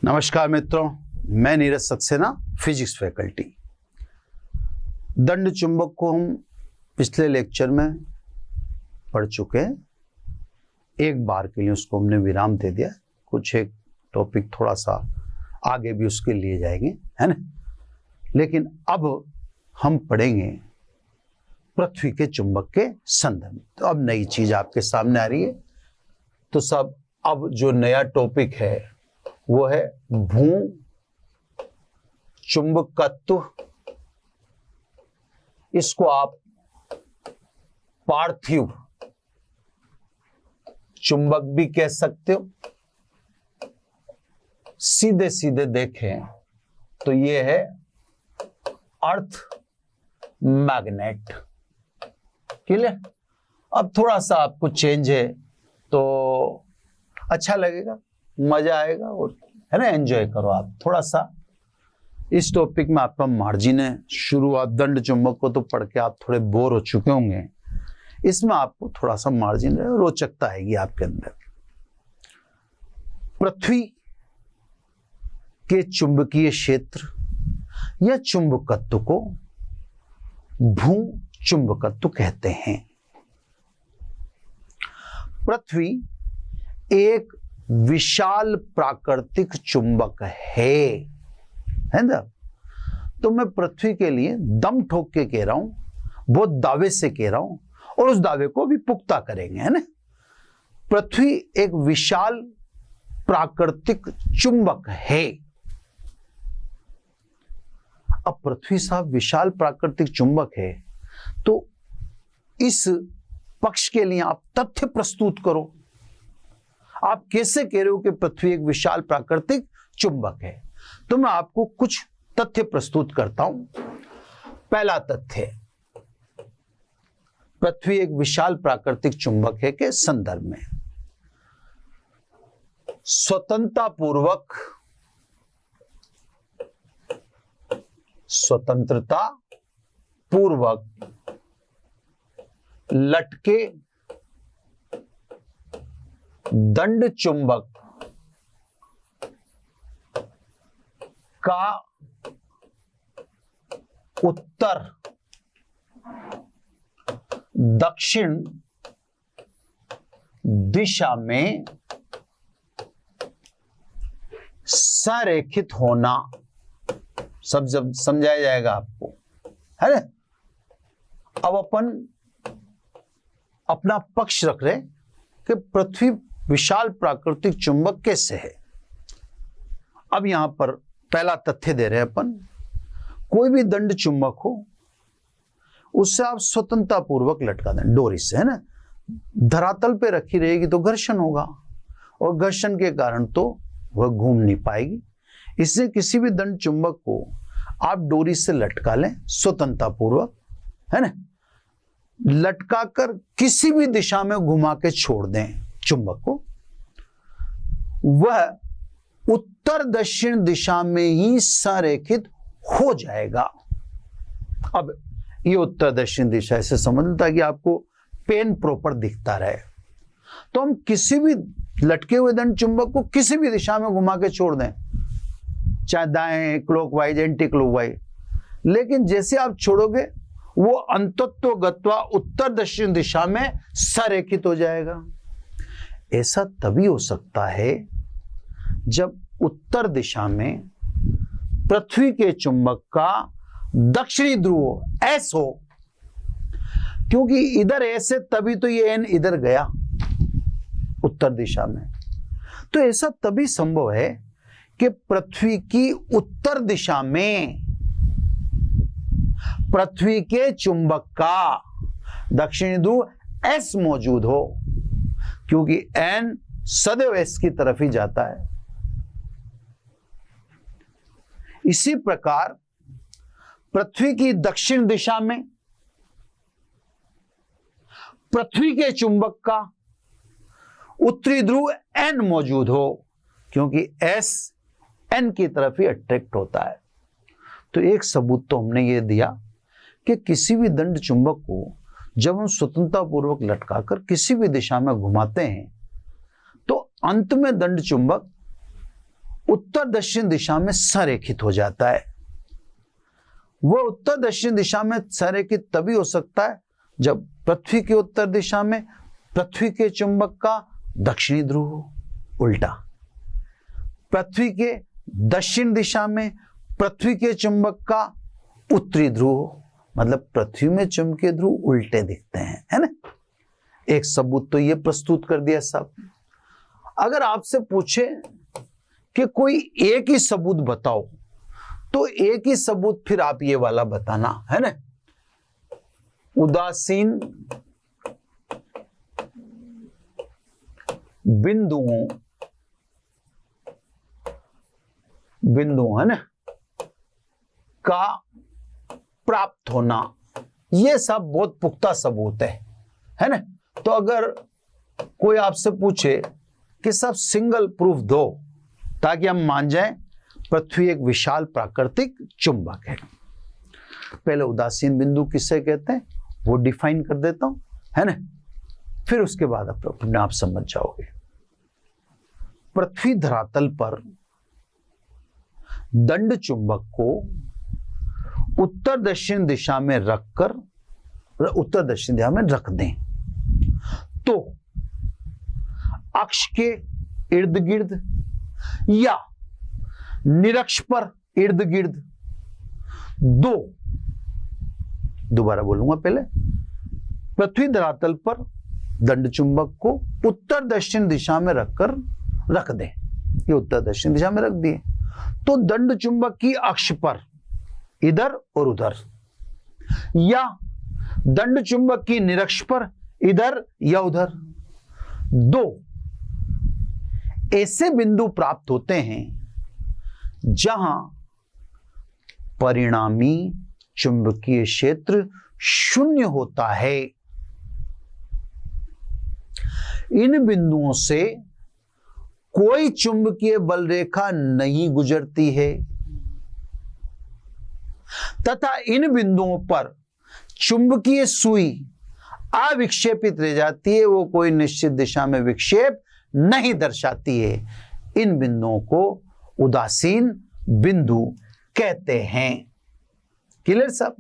नमस्कार मित्रों, मैं नीरज सक्सेना, फिजिक्स फैकल्टी। दंड चुंबक को हम पिछले लेक्चर में पढ़ चुके हैं। एक बार के लिए उसको हमने विराम दे दिया। कुछ एक टॉपिक थोड़ा सा आगे भी उसके लिए जाएंगे, है ना। लेकिन अब हम पढ़ेंगे पृथ्वी के चुंबक के संदर्भ में। तो अब नई चीज आपके सामने आ रही है। तो सब अब जो नया टॉपिक है वो है भू चुंबकत्व। इसको आप पार्थिव चुंबक भी कह सकते हो। सीधे सीधे देखें तो ये है अर्थ मैग्नेट। क्लियर। अब थोड़ा सा आपको चेंज है तो अच्छा लगेगा, मजा आएगा, और है ना, एंजॉय करो आप थोड़ा सा। इस टॉपिक में आपका मार्जिन है। शुरुआत दंड चुंबक को तो पढ़ के आप थोड़े बोर हो चुके होंगे। इसमें आपको थोड़ा सा मार्जिन है, रोचकता आएगी आपके अंदर। पृथ्वी के चुंबकीय क्षेत्र या चुंबकत्व को भू चुंबकत्व कहते हैं। पृथ्वी एक विशाल प्राकृतिक चुंबक है ना। तो मैं पृथ्वी के लिए दम ठोक के कह रहा हूं, बहुत दावे से कह रहा हूं, और उस दावे को भी पुख्ता करेंगे, है ना। पृथ्वी एक विशाल प्राकृतिक चुंबक है। अब पृथ्वी साहब विशाल प्राकृतिक चुंबक है, तो इस पक्ष के लिए आप तथ्य प्रस्तुत करो। आप कैसे कह रहे हो कि पृथ्वी एक विशाल प्राकृतिक चुंबक है? तो मैं आपको कुछ तथ्य प्रस्तुत करता हूं। पहला तथ्य, पृथ्वी एक विशाल प्राकृतिक चुंबक है के संदर्भ में स्वतंत्रता पूर्वक लटके दंड चुंबक का उत्तर दक्षिण दिशा में संरेखित होना। सब समझाया जाएगा आपको, है ना। अब अपन अपना पक्ष रख रहे कि पृथ्वी विशाल प्राकृतिक चुंबक कैसे है। अब यहां पर पहला तथ्य दे रहे हैं अपन, कोई भी दंड चुंबक हो उससे आप स्वतंत्रता पूर्वक लटका दें डोरी से, है ना। धरातल पे रखी रहेगी तो घर्षण होगा, और घर्षण के कारण तो वह घूम नहीं पाएगी। इससे किसी भी दंड चुंबक को आप डोरी से लटका लें स्वतंत्रता पूर्वक, है ना, लटका कर किसी भी दिशा में घुमा के छोड़ दें चुंबक को, वह उत्तर दक्षिण दिशा में ही संरेखित हो जाएगा। अब ये उत्तर दक्षिण दिशा ऐसे समझ लेता कि आपको पेन प्रॉपर दिखता रहे। तो हम किसी भी लटके हुए दंड चुंबक को किसी भी दिशा में घुमा के छोड़ दें, चाहे दाएं क्लॉकवाइज एंटी क्लॉकवाइज, लेकिन जैसे आप छोड़ोगे वो अंतत्वगत्वा उत्तर दक्षिण दिशा में संरेखित हो जाएगा। ऐसा तभी हो सकता है जब उत्तर दिशा में पृथ्वी के चुंबक का दक्षिणी ध्रुव एस हो, क्योंकि इधर एस है तभी तो ये एन इधर गया उत्तर दिशा में। तो ऐसा तभी संभव है कि पृथ्वी की उत्तर दिशा में पृथ्वी के चुंबक का दक्षिणी ध्रुव एस मौजूद हो, क्योंकि एन सदैव एस की तरफ ही जाता है। इसी प्रकार पृथ्वी की दक्षिण दिशा में पृथ्वी के चुंबक का उत्तरी ध्रुव एन मौजूद हो, क्योंकि एस एन की तरफ ही अट्रैक्ट होता है। तो एक सबूत तो हमने ये दिया कि किसी भी दंड चुंबक को जब हम स्वतंत्रता पूर्वक लटकाकर किसी भी दिशा में घुमाते हैं तो अंत में दंड चुंबक उत्तर दक्षिण दिशा में संरेखित हो जाता है। वह उत्तर दक्षिण दिशा में संरेखित तभी हो सकता है जब पृथ्वी के उत्तर दिशा में पृथ्वी के चुंबक का दक्षिणी ध्रुव हो, उल्टा पृथ्वी के दक्षिण दिशा में पृथ्वी के चुंबक का उत्तरी ध्रुव हो। मतलब पृथ्वी में चुंबकीय ध्रुव उल्टे दिखते हैं, है ना। एक सबूत तो ये प्रस्तुत कर दिया साहब। अगर आपसे पूछे कि कोई एक ही सबूत बताओ, तो एक ही सबूत फिर आप ये वाला बताना, है ना। उदासीन बिंदुओं है ना का प्राप्त होना, ये सब बहुत पुख्ता सबूत है ना। तो अगर कोई आपसे पूछे कि सब सिंगल प्रूफ दो ताकि हम मान जाएं पृथ्वी एक विशाल प्राकृतिक चुंबक है, पहले उदासीन बिंदु किससे कहते हैं वो डिफाइन कर देता हूं, है ना। फिर उसके बाद अपने आप समझ जाओगे। पृथ्वी धरातल पर दंड चुंबक को उत्तर दक्षिण दिशा में रखकर उत्तर दक्षिण दिशा में रख दें तो अक्ष के इर्द गिर्द या निरक्ष पर इर्द गिर्द दोबारा बोलूंगा पहले, पृथ्वी धरातल पर दंड चुंबक को उत्तर दक्षिण दिशा में रख दें। ये उत्तर दक्षिण दिशा में रख दिए तो दंड चुंबक की अक्ष पर इधर और उधर, या दंड चुंबक की निरक्ष पर इधर या उधर, दो ऐसे बिंदु प्राप्त होते हैं जहां परिणामी चुंबकीय क्षेत्र शून्य होता है। इन बिंदुओं से कोई चुंबकीय बल रेखा नहीं गुजरती है तथा इन बिंदुओं पर चुंबकीय सुई अविक्षेपित रह जाती है, वो कोई निश्चित दिशा में विक्षेप नहीं दर्शाती है। इन बिंदुओं को उदासीन बिंदु कहते हैं। क्लियर सब?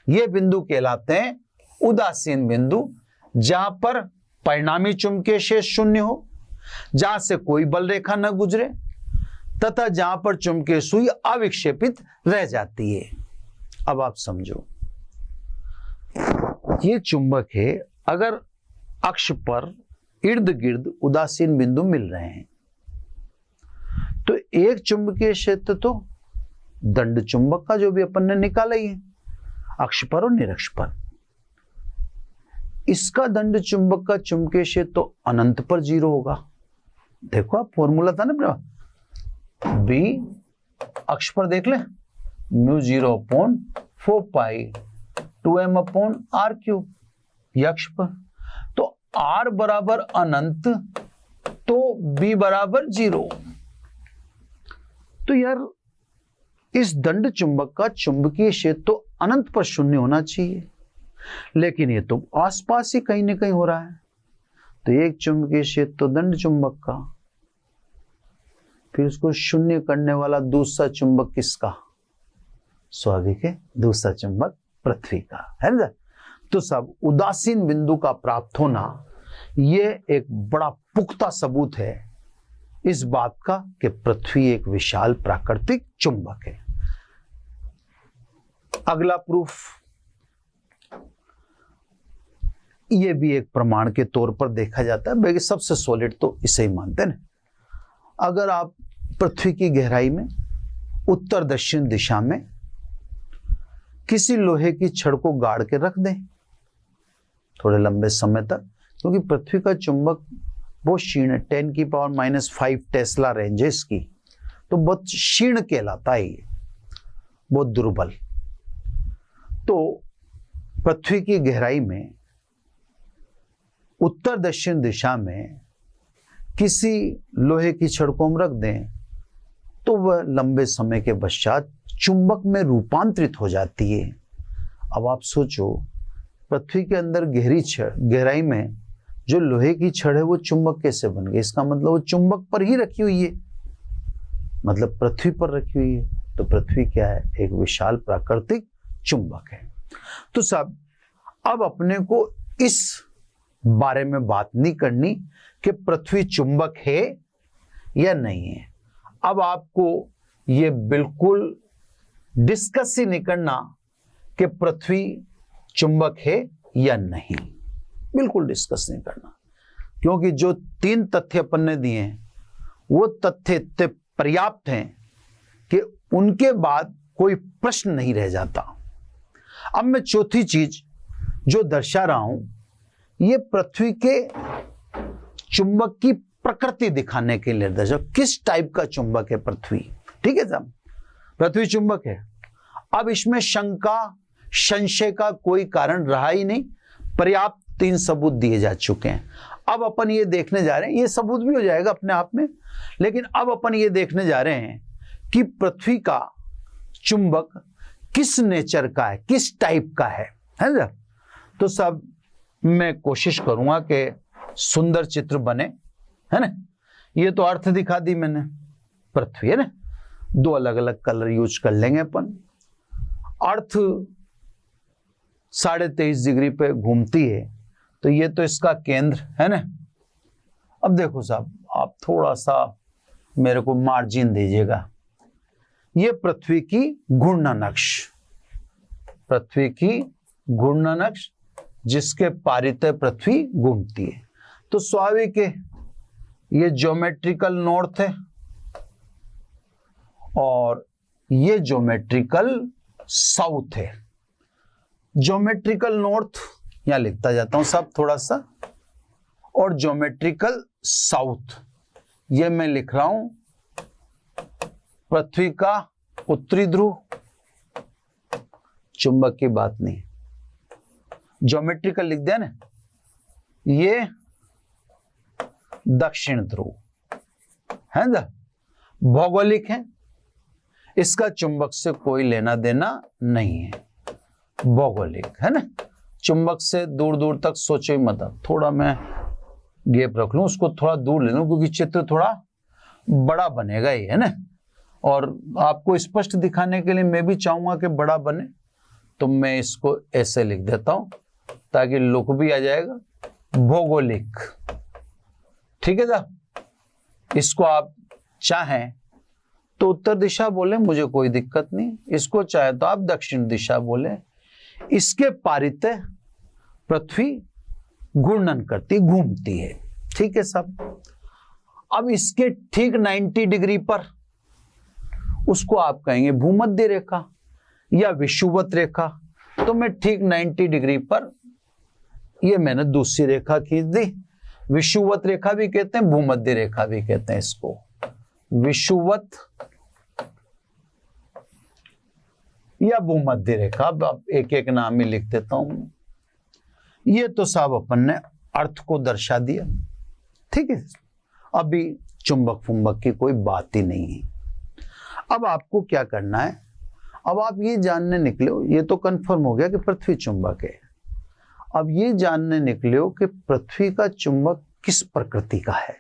ये बिंदु कहलाते हैं उदासीन बिंदु, जहां पर परिणामी चुंबकीय क्षेत्र शून्य हो, जहां से कोई बल रेखा न गुजरे तथा जहां पर चुंबकीय सुई अविक्षेपित रह जाती है। अब आप समझो, ये चुंबक है, अगर अक्ष पर इर्द गिर्द उदासीन बिंदु मिल रहे हैं तो एक चुंबकीय क्षेत्र तो दंड चुंबक का जो भी अपन ने निकाला ही है अक्ष पर और निरक्ष पर, इसका दंड चुंबक का चुंबकीय क्षेत्र तो अनंत पर 0 होगा। देखो आप फॉर्मूला था ना, बी अक्ष पर देख ले, μ0/4 पाई 2m/r³ ये अक्ष पर, तो r बराबर अनंत तो b बराबर 0। तो यार इस दंड चुंबक का चुंबकीय क्षेत्र तो अनंत पर 0 होना चाहिए, लेकिन ये तो आसपास ही कहीं ना कहीं हो रहा है। तो एक चुंबकीय क्षेत्र तो दंड चुंबक का, फिर उसको 0 करने वाला दूसरा चुंबक किसका? स्वाभाविक है दूसरा चुंबक पृथ्वी का, है ना। तो सब उदासीन बिंदु का प्राप्त होना ये एक बड़ा पुख्ता सबूत है इस बात का कि पृथ्वी एक विशाल प्राकृतिक चुंबक है। अगला प्रूफ, ये भी एक प्रमाण के तौर पर देखा जाता है, बाकी सबसे सॉलिड तो इसे ही मानते हैं। अगर आप पृथ्वी की गहराई में उत्तर दक्षिण दिशा में किसी लोहे की छड़ को गाड़ के रख दें थोड़े लंबे समय तक, क्योंकि पृथ्वी का चुंबक बहुत क्षीण है, 10⁻⁵ टेस्ला रेंज है इसकी, तो बहुत क्षीण कहलाता है ये, बहुत दुर्बल। तो पृथ्वी की गहराई में उत्तर दक्षिण दिशा में किसी लोहे की छड़ को हम रख दें तो वह लंबे समय के पश्चात चुंबक में रूपांतरित हो जाती है। अब आप सोचो, पृथ्वी के अंदर गहराई में जो लोहे की छड़ है वो चुंबक कैसे बन गई? इसका मतलब वो चुंबक पर ही रखी हुई है। मतलब पृथ्वी पर रखी हुई है। तो पृथ्वी क्या है? एक विशाल प्राकृतिक चुंबक है। तो साहब अब अपने को इस बारे में बात नहीं करनी कि पृथ्वी चुंबक है या नहीं है। अब आपको ये बिल्कुल डिस्कस ही नहीं करना कि पृथ्वी चुंबक है या नहीं, बिल्कुल डिस्कस नहीं करना, क्योंकि जो 3 तथ्य अपन ने दिए हैं वो तथ्य इतने पर्याप्त हैं कि उनके बाद कोई प्रश्न नहीं रह जाता। अब मैं चौथी चीज जो दर्शा रहा हूं, ये पृथ्वी के चुंबक की प्रकृति दिखाने के लिए दर्शा, किस टाइप का चुंबक है पृथ्वी। ठीक है साहब, पृथ्वी चुंबक है। अब इसमें शंका संशय का कोई कारण रहा ही नहीं, पर्याप्त 3 सबूत दिए जा चुके हैं। अब अपन ये देखने जा रहे हैं, ये सबूत भी हो जाएगा अपने आप में, लेकिन अब अपन ये देखने जा रहे हैं कि पृथ्वी का चुंबक किस नेचर का है, किस टाइप का है ना। तो सब मैं कोशिश करूंगा कि सुंदर चित्र बने, है ना। ये तो अर्थ दिखा दी मैंने, पृथ्वी है ना, 2 अलग अलग कलर यूज कर लेंगे अपन। अर्थ 23.5 डिग्री पे घूमती है, तो ये तो इसका केंद्र है ना। अब देखो साहब, आप थोड़ा सा मेरे को मार्जिन दीजिएगा। ये पृथ्वी की घूर्णन अक्ष, पृथ्वी की घूर्णन अक्ष जिसके पारितय पृथ्वी घूमती है। तो स्वाभाविक है ये ज्योमेट्रिकल नॉर्थ है और ये ज्योमेट्रिकल साउथ है। ज्योमेट्रिकल नॉर्थ यहां लिखता जाता हूं सब थोड़ा सा, और ज्योमेट्रिकल साउथ ये मैं लिख रहा हूं पृथ्वी का उत्तरी ध्रुव। चुंबक की बात नहीं, ज्योमेट्रिकल लिख दिया ना, ये दक्षिण ध्रुव है ना। भौगोलिक है, इसका चुंबक से कोई लेना देना नहीं है, भौगोलिक है ना। चुंबक से दूर दूर तक सोचो ही मत। थोड़ा मैं गैप रख लूं, उसको थोड़ा दूर ले लूं, क्योंकि चित्र थोड़ा बड़ा बनेगा ही है ना, और आपको स्पष्ट दिखाने के लिए मैं भी चाहूंगा कि बड़ा बने, तो मैं इसको ऐसे लिख देता हूं ताकि लुक भी आ जाएगा, भौगोलिक। ठीक है साहब, इसको आप चाहें तो उत्तर दिशा बोले, मुझे कोई दिक्कत नहीं। इसको चाहे तो आप दक्षिण दिशा बोले। इसके पारितय पृथ्वी घूर्णन करती, घूमती है। ठीक है साहब, अब इसके ठीक 90 डिग्री पर उसको आप कहेंगे भूमध्य रेखा या विषुवत रेखा। तो मैं ठीक 90 डिग्री पर ये मैंने दूसरी रेखा खींच दी। विषुवत रेखा भी कहते हैं, भूमध्य रेखा भी कहते हैं इसको, विषुवत या भूमध्य रेखा। अब एक एक नाम ही लिख देता हूं। ये तो साहब अपन ने अर्थ को दर्शा दिया। ठीक है, अभी चुंबक फुंबक की कोई बात ही नहीं है। अब आपको क्या करना है, अब आप ये जानने निकले हो, ये तो कंफर्म हो गया कि पृथ्वी चुंबक है। अब ये जानने निकले हो कि पृथ्वी का चुंबक किस प्रकृति का है।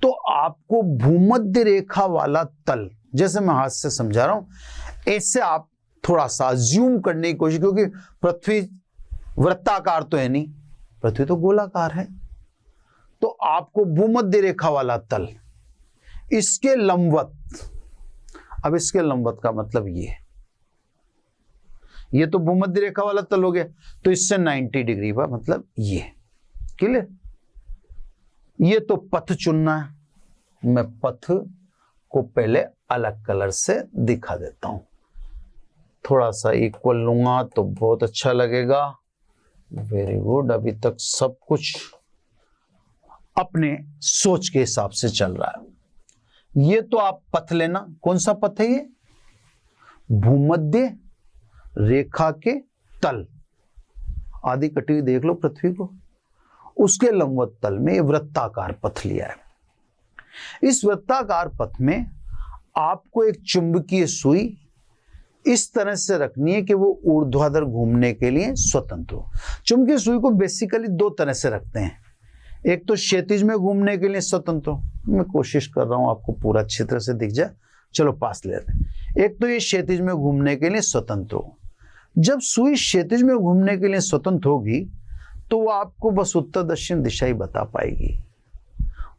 तो आपको भूमध्य रेखा वाला तल, जैसे मैं हाथ से समझा रहा हूं, ऐसे आप थोड़ा सा ज्यूम करने की कोशिश, क्योंकि पृथ्वी वृत्ताकार तो है नहीं, पृथ्वी तो गोलाकार है। तो आपको भूमध्य रेखा वाला तल, इसके लंबवत, अब इसके लंबवत का मतलब ये तो भूमध्य रेखा वाला तल हो गया, तो इससे 90 डिग्री पर मतलब ये। क्लियर? ये तो पथ चुनना है। मैं पथ को पहले अलग कलर से दिखा देता हूं, थोड़ा सा इक्वल लूंगा तो बहुत अच्छा लगेगा। वेरी गुड, अभी तक सब कुछ अपने सोच के हिसाब से चल रहा है। ये तो आप पथ लेना, कौन सा पथ है ये? भूमध्य रेखा के तल, आधी कटी हुई देख लो पृथ्वी को, उसके लंबवत तल में वृत्ताकार पथ लिया है। इस वृत्ताकार पथ में आपको एक चुंबकीय सुई इस तरह से रखनी है कि वो ऊर्ध्वाधर घूमने के लिए स्वतंत्र हो। चुंबकीय सुई को बेसिकली 2 तरह से रखते हैं, एक तो क्षैतिज में घूमने के लिए स्वतंत्र हो, मैं कोशिश कर रहा हूं आपको पूरा अच्छी तरह से दिख जाए, चलो पास ले रहे हैं। एक तो ये क्षैतिज में घूमने के लिए स्वतंत्र हो। जब सुई क्षैतिज में घूमने के लिए स्वतंत्र होगी तो वो आपको बस उत्तर दक्षिण दिशा ही बता पाएगी,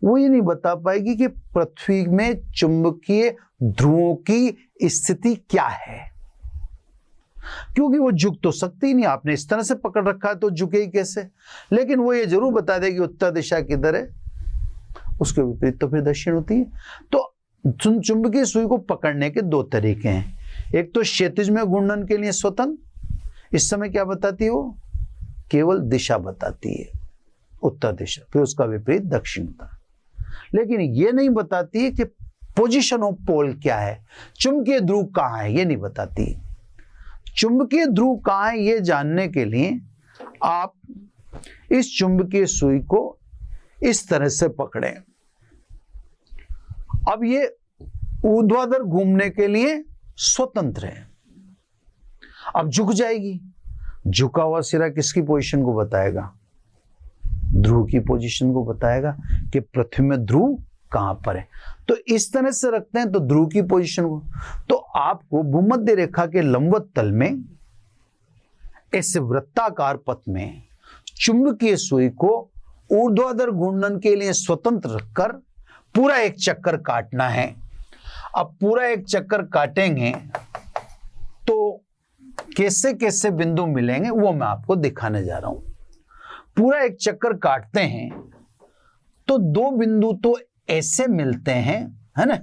वो ये नहीं बता पाएगी कि पृथ्वी में चुंबकीय ध्रुवों की स्थिति क्या है, क्योंकि वो झुक तो सकती ही नहीं, आपने इस तरह से पकड़ रखा है तो झुकेगी कैसे। लेकिन वो ये जरूर बता देगी उत्तर दिशा किधर है, उसके विपरीत तो फिर दक्षिण होती है। तो चुंबकीय सुई को पकड़ने के दो तरीके हैं, एक तो क्षैतिज में घूर्णन के लिए स्वतंत्र, इस समय क्या बताती है वो, केवल दिशा बताती है उत्तर दिशा, फिर उसका विपरीत दक्षिण होता, लेकिन ये नहीं बताती है कि पोजीशन ऑफ पोल क्या है, चुंबकीय ध्रुव कहां है, ये नहीं बताती। चुंबकीय ध्रुव कहां है ये जानने के लिए आप इस चुंबकीय सुई को इस तरह से पकड़ें। अब ये ऊर्ध्वाधर घूमने के लिए स्वतंत्र है, अब झुक जाएगी, झुका हुआ सिरा किसकी पोजीशन को बताएगा, ध्रुव की पोजीशन को बताएगा कि पृथ्वी में ध्रुव कहां पर है। तो इस तरह से रखते हैं तो ध्रुव की पोजीशन को, तो आपको भूमध्य रेखा के लंबवत तल में इस वृत्ताकार पथ में चुंबकीय सुई को ऊर्ध्वाधर घूर्णन के लिए स्वतंत्र रखकर पूरा एक चक्कर काटना है। अब पूरा एक चक्कर काटेंगे तो कैसे कैसे बिंदु मिलेंगे वो मैं आपको दिखाने जा रहा हूं। पूरा एक चक्कर काटते हैं तो दो बिंदु तो ऐसे मिलते हैं, है ना,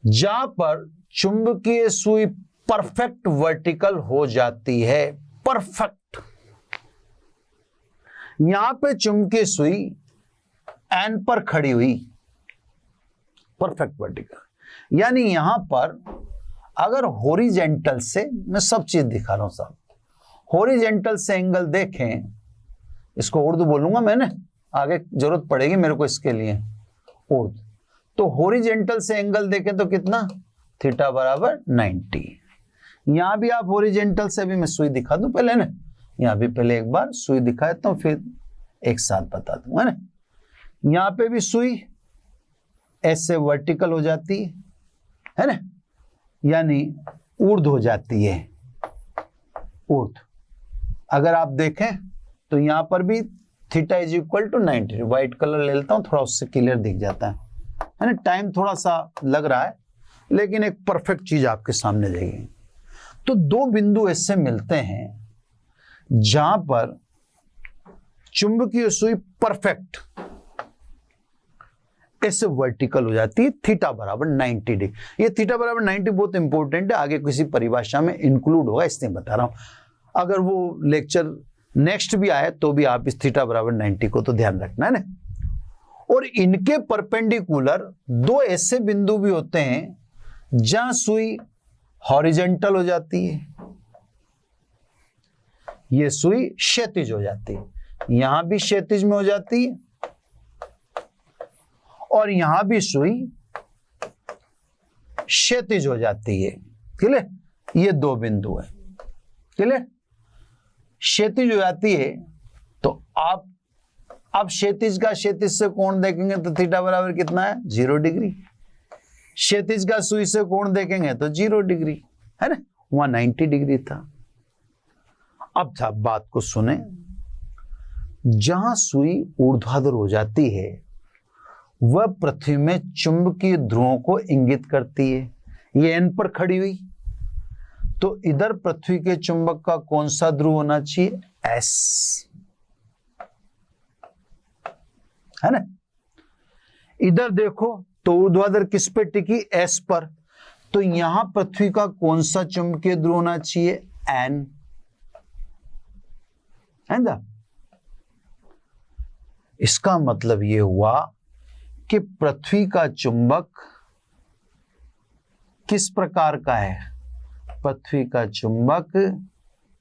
जहां पर चुंबकीय सुई परफेक्ट वर्टिकल हो जाती है, परफेक्ट। यहां पे चुंबकीय सुई एन पर खड़ी हुई, परफेक्ट वर्टिकल, यानी यहां पर अगर हॉरिजेंटल से, मैं सब चीज दिखा रहा हूं साहब, हॉरिजेंटल से एंगल देखें, इसको उर्दू बोलूंगा मैंने, आगे जरूरत पड़ेगी मेरे को इसके लिए उर्दू। तो हॉरिजेंटल से एंगल देखें तो कितना, थीटा बराबर 90। यहां भी आप हॉरिजेंटल से, भी मैं सुई दिखा दूं पहले ना, यहां भी पहले एक बार सुई दिखा देता हूं फिर एक साथ बता दूंगा ना। यहां पे भी सुई ऐसे वर्टिकल हो जाती है ना, यानी ऊर्ध हो जाती है, ऊर्ध। अगर आप देखें तो यहां पर भी theta is equal to 90। White colour ले लेता हूं, थोड़ा उससे क्लियर दिख जाता है ना, टाइम थोड़ा सा लग रहा है लेकिन एक परफेक्ट चीज आपके सामने जाएगी। तो दो बिंदु ऐसे मिलते हैं जहां पर चुंबकीय सुई परफेक्ट ऐसे वर्टिकल हो जाती है, थीटा बराबर 90 डिग्री। ये थीटा बराबर 90 बहुत इंपॉर्टेंट है, आगे किसी परिभाषा में इंक्लूड होगा, इसलिए बता रहा हूं। अगर वो लेक्चर नेक्स्ट भी आए तो भी आप इस थीटा बराबर 90 को तो ध्यान रखना है ना। और इनके परपेंडिकुलर दो ऐसे बिंदु भी होते हैं जहां सुई हॉरिजेंटल हो जाती है, ये सुई क्षैतिज हो जाती है, यहां भी क्षैतिज में हो जाती है और यहां भी सुई क्षैतिज हो जाती है। क्लियर, ये दो बिंदु है, क्लियर, क्षैतिज हो जाती है। तो आप अब क्षैतिज का क्षैतिज से कोण देखेंगे तो थीटा बराबर कितना है, 0 डिग्री। क्षैतिज का सुई से कोण देखेंगे तो 0 डिग्री, है ना, वहां 90 डिग्री था। अब साहब बात को सुने, जहां सुई ऊर्ध्वाधर हो जाती है वह पृथ्वी में चुंबकीय ध्रुवों को इंगित करती है। ये एन पर खड़ी हुई, तो इधर पृथ्वी के चुंबक का कौन सा ध्रुव होना चाहिए, एस, है ना। इधर देखो तो ऊर्ध्वाधर किस पे टिकी, एस पर, तो यहां पृथ्वी का कौन सा चुंबकीय ध्रुव होना चाहिए, एन, है ना। इसका मतलब यह हुआ कि पृथ्वी का चुंबक किस प्रकार का है, पृथ्वी का चुंबक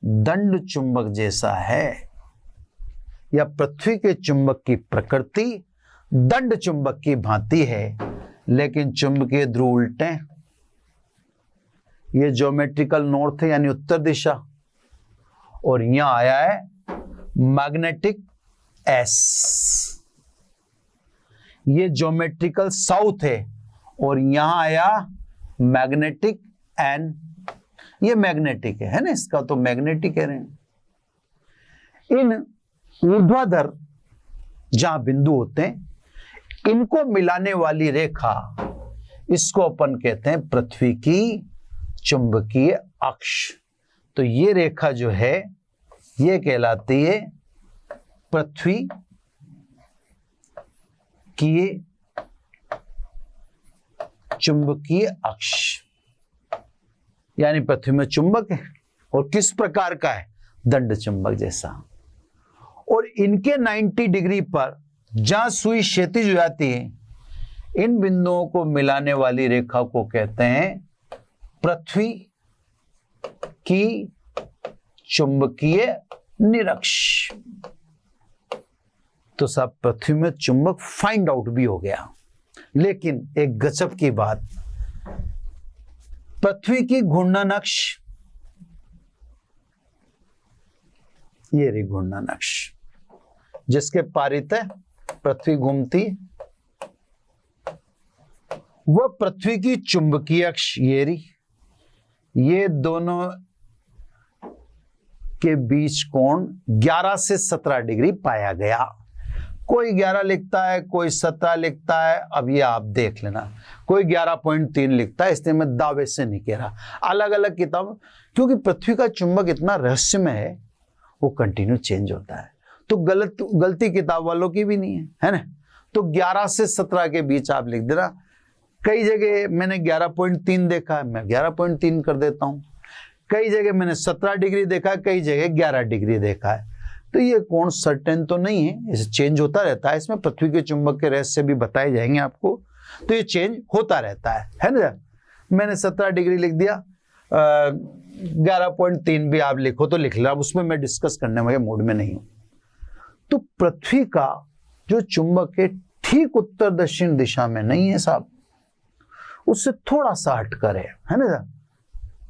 दंड चुंबक जैसा है, या पृथ्वी के चुंबक की प्रकृति दंड चुंबक की भांति है, लेकिन चुंबकीय ध्रुव उल्टे। ये ज्योमेट्रिकल नॉर्थ है यानी उत्तर दिशा, और यहां आया है मैग्नेटिक एस, ये ज्योमेट्रिकल साउथ है, और यहां आया मैग्नेटिक एन, ये मैग्नेटिक है ना, इसका तो मैग्नेटिक कह रहे हैं। इन ऊर्ध्वाधर जहां बिंदु होते हैं, इनको मिलाने वाली रेखा, इसको अपन कहते हैं पृथ्वी की चुंबकीय अक्ष। तो ये रेखा जो है ये कहलाती है पृथ्वी की चुंबकीय अक्ष, यानी पृथ्वी में चुंबक है, और किस प्रकार का है, दंड चुंबक जैसा। और इनके 90 डिग्री पर जहां सुई क्षैतिज हो जाती है, इन बिंदुओं को मिलाने वाली रेखा को कहते हैं पृथ्वी की चुंबकीय निरक्ष। तो सब पृथ्वी में चुंबक फाइंड आउट भी हो गया। लेकिन एक गजब की बात, पृथ्वी की घूर्णन अक्ष, ये रही घूर्णन अक्ष, जिसके पारित पृथ्वी घूमती, वह पृथ्वी की चुंबकीय अक्ष ये रही, ये दोनों के बीच कोण 11 से 17 डिग्री पाया गया। कोई 11 लिखता है, कोई 17 लिखता है, अब ये आप देख लेना, कोई 11.3 लिखता है, इसलिए मैं दावे से नहीं कह रहा, अलग अलग किताब, क्योंकि पृथ्वी का चुंबक इतना रहस्यमय है, वो कंटिन्यू चेंज होता है। तो गलती किताब वालों की भी नहीं है ना। तो 11 से 17 के बीच आप लिख देना। कई जगह मैंने 11.3 देखा है, मैं 11.3 कर देता हूं। कई जगह मैंने 17 डिग्री देखा है, कई जगह 11 डिग्री देखा है। तो ये कोण सर्टेन तो नहीं है, इसे चेंज होता रहता है। इसमें पृथ्वी के चुंबक के रहस्य भी बताए जाएंगे आपको। तो ये चेंज होता रहता है ना। मैंने 17 डिग्री लिख दिया, 11.3 भी आप लिखो तो लिख लो, अब उसमें मैं डिस्कस करने वाले मूड में नहीं हूं। तो पृथ्वी का जो चुंबक है ठीक उत्तर दक्षिण दिशा में नहीं है साहब, उससे थोड़ा सा हटकर है ना,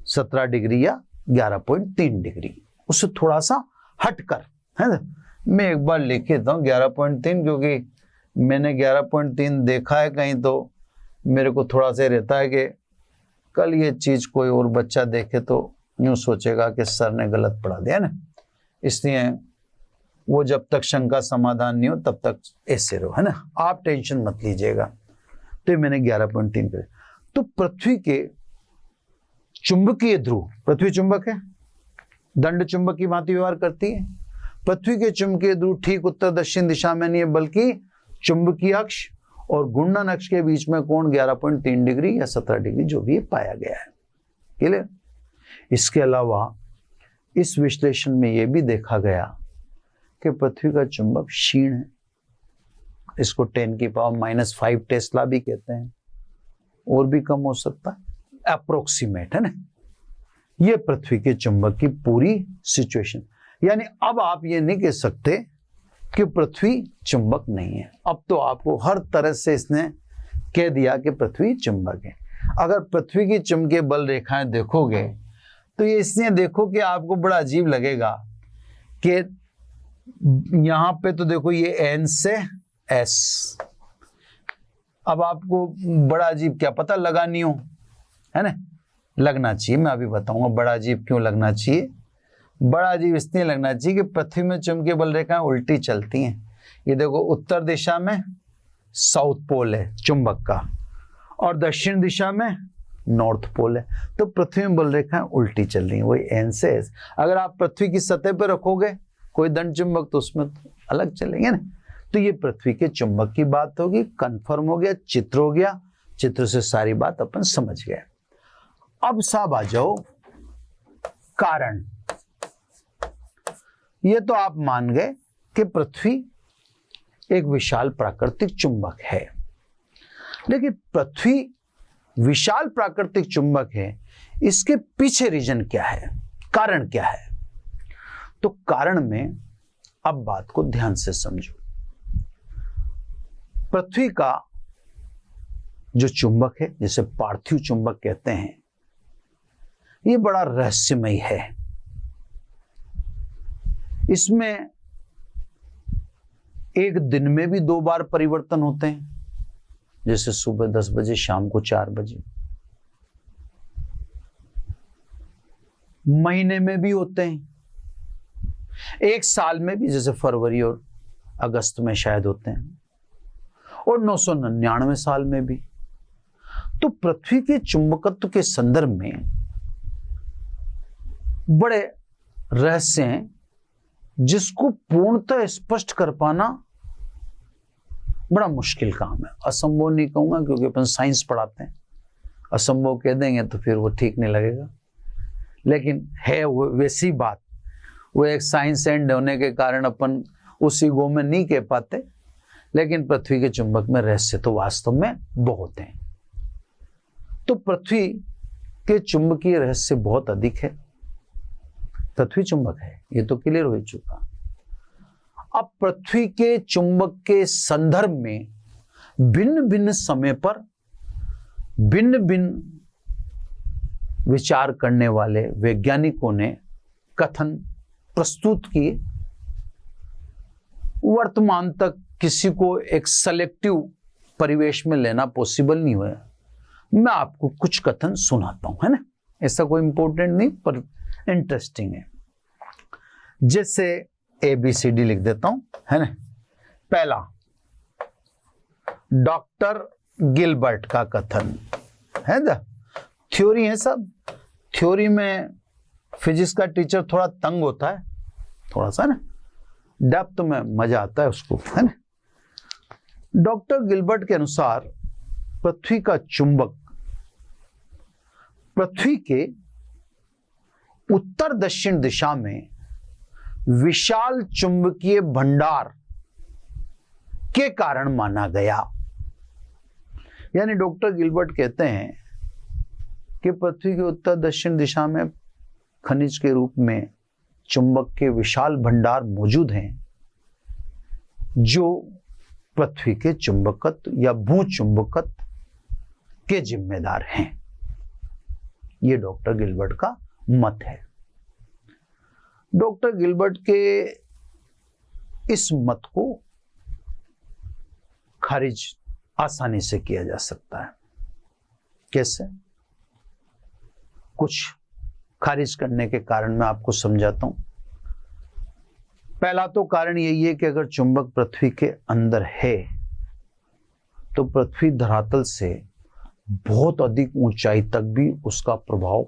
17 डिग्री या 11.3 डिग्री, उससे थोड़ा सा हटकर है ना। मैं एक बार लिख देता हूँ 11.3, क्योंकि मैंने 11.3 देखा है कहीं, तो मेरे को थोड़ा सा रहता है कि कल ये चीज कोई और बच्चा देखे तो यूं सोचेगा कि सर ने गलत पढ़ा दिया ना, इसलिए वो जब तक शंका समाधान नहीं हो तब तक ऐसे रहो, है ना, आप टेंशन मत लीजिएगा। तो मैंने 11.3 करे। तो पृथ्वी के चुंबकीय ध्रुव, पृथ्वी चुंबक है, दंड चुंबक की भांति व्यवहार करती है। पृथ्वी के चुंबकीय ध्रुव ठीक उत्तर दक्षिण दिशा में नहीं है, बल्कि चुंबकीय अक्ष और घूर्णन अक्ष के बीच में कोण 11.3 डिग्री या 17 डिग्री जो भी पाया गया है। क्लियर? इसके अलावा इस विश्लेषण में यह भी देखा गया कि पृथ्वी का चुंबक क्षीण है। इसको 10⁻⁻5 टेस्ला भी कहते हैं, और भी कम हो सकता है, अप्रोक्सीमेट है ना। ये पृथ्वी के चुंबक की पूरी सिचुएशन, यानी अब आप ये नहीं कह सकते कि पृथ्वी चुंबक नहीं है। अब तो आपको हर तरह से इसने कह दिया कि पृथ्वी चुंबक है। अगर पृथ्वी की चुंबकीय बल रेखाएं देखोगे तो ये इसलिए देखो कि आपको बड़ा अजीब लगेगा कि यहां पे तो देखो ये एन से एस, अब आपको बड़ा अजीब क्या पता लगानी हो, है ना, लगना चाहिए, मैं अभी बताऊंगा बड़ा अजीब क्यों लगना चाहिए। बड़ा अजीब इसलिए लगना चाहिए कि पृथ्वी में चुंबकीय बल रेखाएं उल्टी चलती हैं। ये देखो उत्तर दिशा में साउथ पोल है चुंबक का, और दक्षिण दिशा में नॉर्थ पोल है। तो पृथ्वी में बल रेखाएं उल्टी चल रही हैं, वही एन से एस। अगर आप पृथ्वी की सतह पर रखोगे कोई दंड चुंबक तो उसमें तो अलग चलेंगे ना। तो ये पृथ्वी के चुंबक की बात होगी, कंफर्म हो गया, चित्र हो गया, चित्र से सारी बात अपन समझ गए। अब साहब आ जाओ कारण। ये तो आप मान गए कि पृथ्वी एक विशाल प्राकृतिक चुंबक है, लेकिन पृथ्वी विशाल प्राकृतिक चुंबक है, इसके पीछे रीजन क्या है, कारण क्या है? तो कारण में अब बात को ध्यान से समझो। पृथ्वी का जो चुंबक है, जिसे पार्थिव चुंबक कहते हैं, ये बड़ा रहस्यमय है। इसमें एक दिन में भी 2 बार परिवर्तन होते हैं, जैसे सुबह 10 बजे, शाम को 4 बजे। महीने में भी होते हैं, एक साल में भी, जैसे फरवरी और अगस्त में शायद होते हैं, और 999 साल में भी। तो पृथ्वी के चुंबकत्व के संदर्भ में बड़े रहस्य हैं, जिसको पूर्णतः स्पष्ट कर पाना बड़ा मुश्किल काम है। असंभव नहीं कहूंगा, क्योंकि अपन साइंस पढ़ाते हैं, असंभव कह देंगे तो फिर वो ठीक नहीं लगेगा। लेकिन है वो वैसी बात, वो एक साइंस एंड होने के कारण अपन उसी गो में नहीं कह पाते। लेकिन पृथ्वी के चुंबक में रहस्य तो वास्तव में बहुत हैं। तो पृथ्वी के चुंबकीय रहस्य बहुत अधिक है। पृथ्वी चुंबक है, ये तो क्लियर हो चुका। अब पृथ्वी के चुंबक के संदर्भ में भिन्न भिन्न समय पर भिन्न भिन्न विचार करने वाले वैज्ञानिकों ने कथन प्रस्तुत किए। वर्तमान तक किसी को एक सेलेक्टिव परिवेश में लेना पॉसिबल नहीं हुआ। मैं आपको कुछ कथन सुनाता हूं, है ना। ऐसा कोई इंपॉर्टेंट नहीं पर इंटरेस्टिंग है। जैसे ABCD लिख देता हूं, है ना। पहला, डॉक्टर गिलबर्ट का कथन है ना। थ्योरी है सब। थ्योरी में फिजिक्स का टीचर थोड़ा तंग होता है, थोड़ा सा ना, डेप्थ में मजा आता है उसको, है ना। डॉक्टर गिलबर्ट के अनुसार पृथ्वी का चुंबक पृथ्वी के उत्तर दक्षिण दिशा में विशाल चुंबकीय भंडार के कारण माना गया। यानी डॉक्टर गिलबर्ट कहते हैं कि पृथ्वी के उत्तर दक्षिण दिशा में खनिज के रूप में चुंबक के विशाल भंडार मौजूद हैं, जो पृथ्वी के चुंबकत्व या भू चुंबकत्व के जिम्मेदार हैं। यह डॉक्टर गिलबर्ट का मत है। डॉक्टर गिलबर्ट के इस मत को खारिज आसानी से किया जा सकता है। कैसे? कुछ खारिज करने के कारण मैं आपको समझाता हूं। पहला तो कारण यही है कि अगर चुंबक पृथ्वी के अंदर है तो पृथ्वी धरातल से बहुत अधिक ऊंचाई तक भी उसका प्रभाव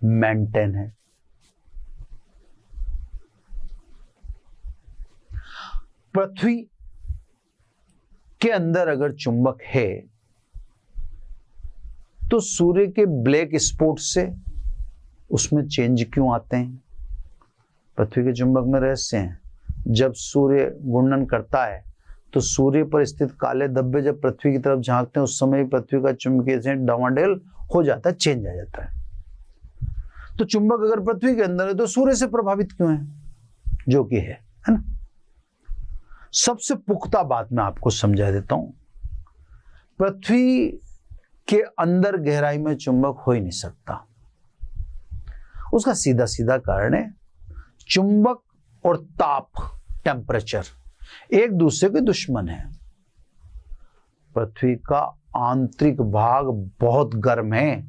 मेंटेन है। पृथ्वी के अंदर अगर चुंबक है तो सूर्य के ब्लैक स्पॉट से उसमें चेंज क्यों आते हैं? पृथ्वी के चुंबक में रहस्य हैं। जब सूर्य घूर्णन करता है तो सूर्य पर स्थित काले धब्बे जब पृथ्वी की तरफ झांकते हैं, उस समय पृथ्वी का चुंबकीय क्षेत्र डावाडोल हो जाता है, चेंज आ जाता है। तो चुंबक अगर पृथ्वी के अंदर है तो सूर्य से प्रभावित क्यों है? जो कि है ना। सबसे पुख्ता बात मैं आपको समझा देता हूं। पृथ्वी के अंदर गहराई में चुंबक हो ही नहीं सकता। उसका सीधा सीधा कारण है चुंबक और ताप, टेम्परेचर एक दूसरे के दुश्मन है। पृथ्वी का आंतरिक भाग बहुत गर्म है।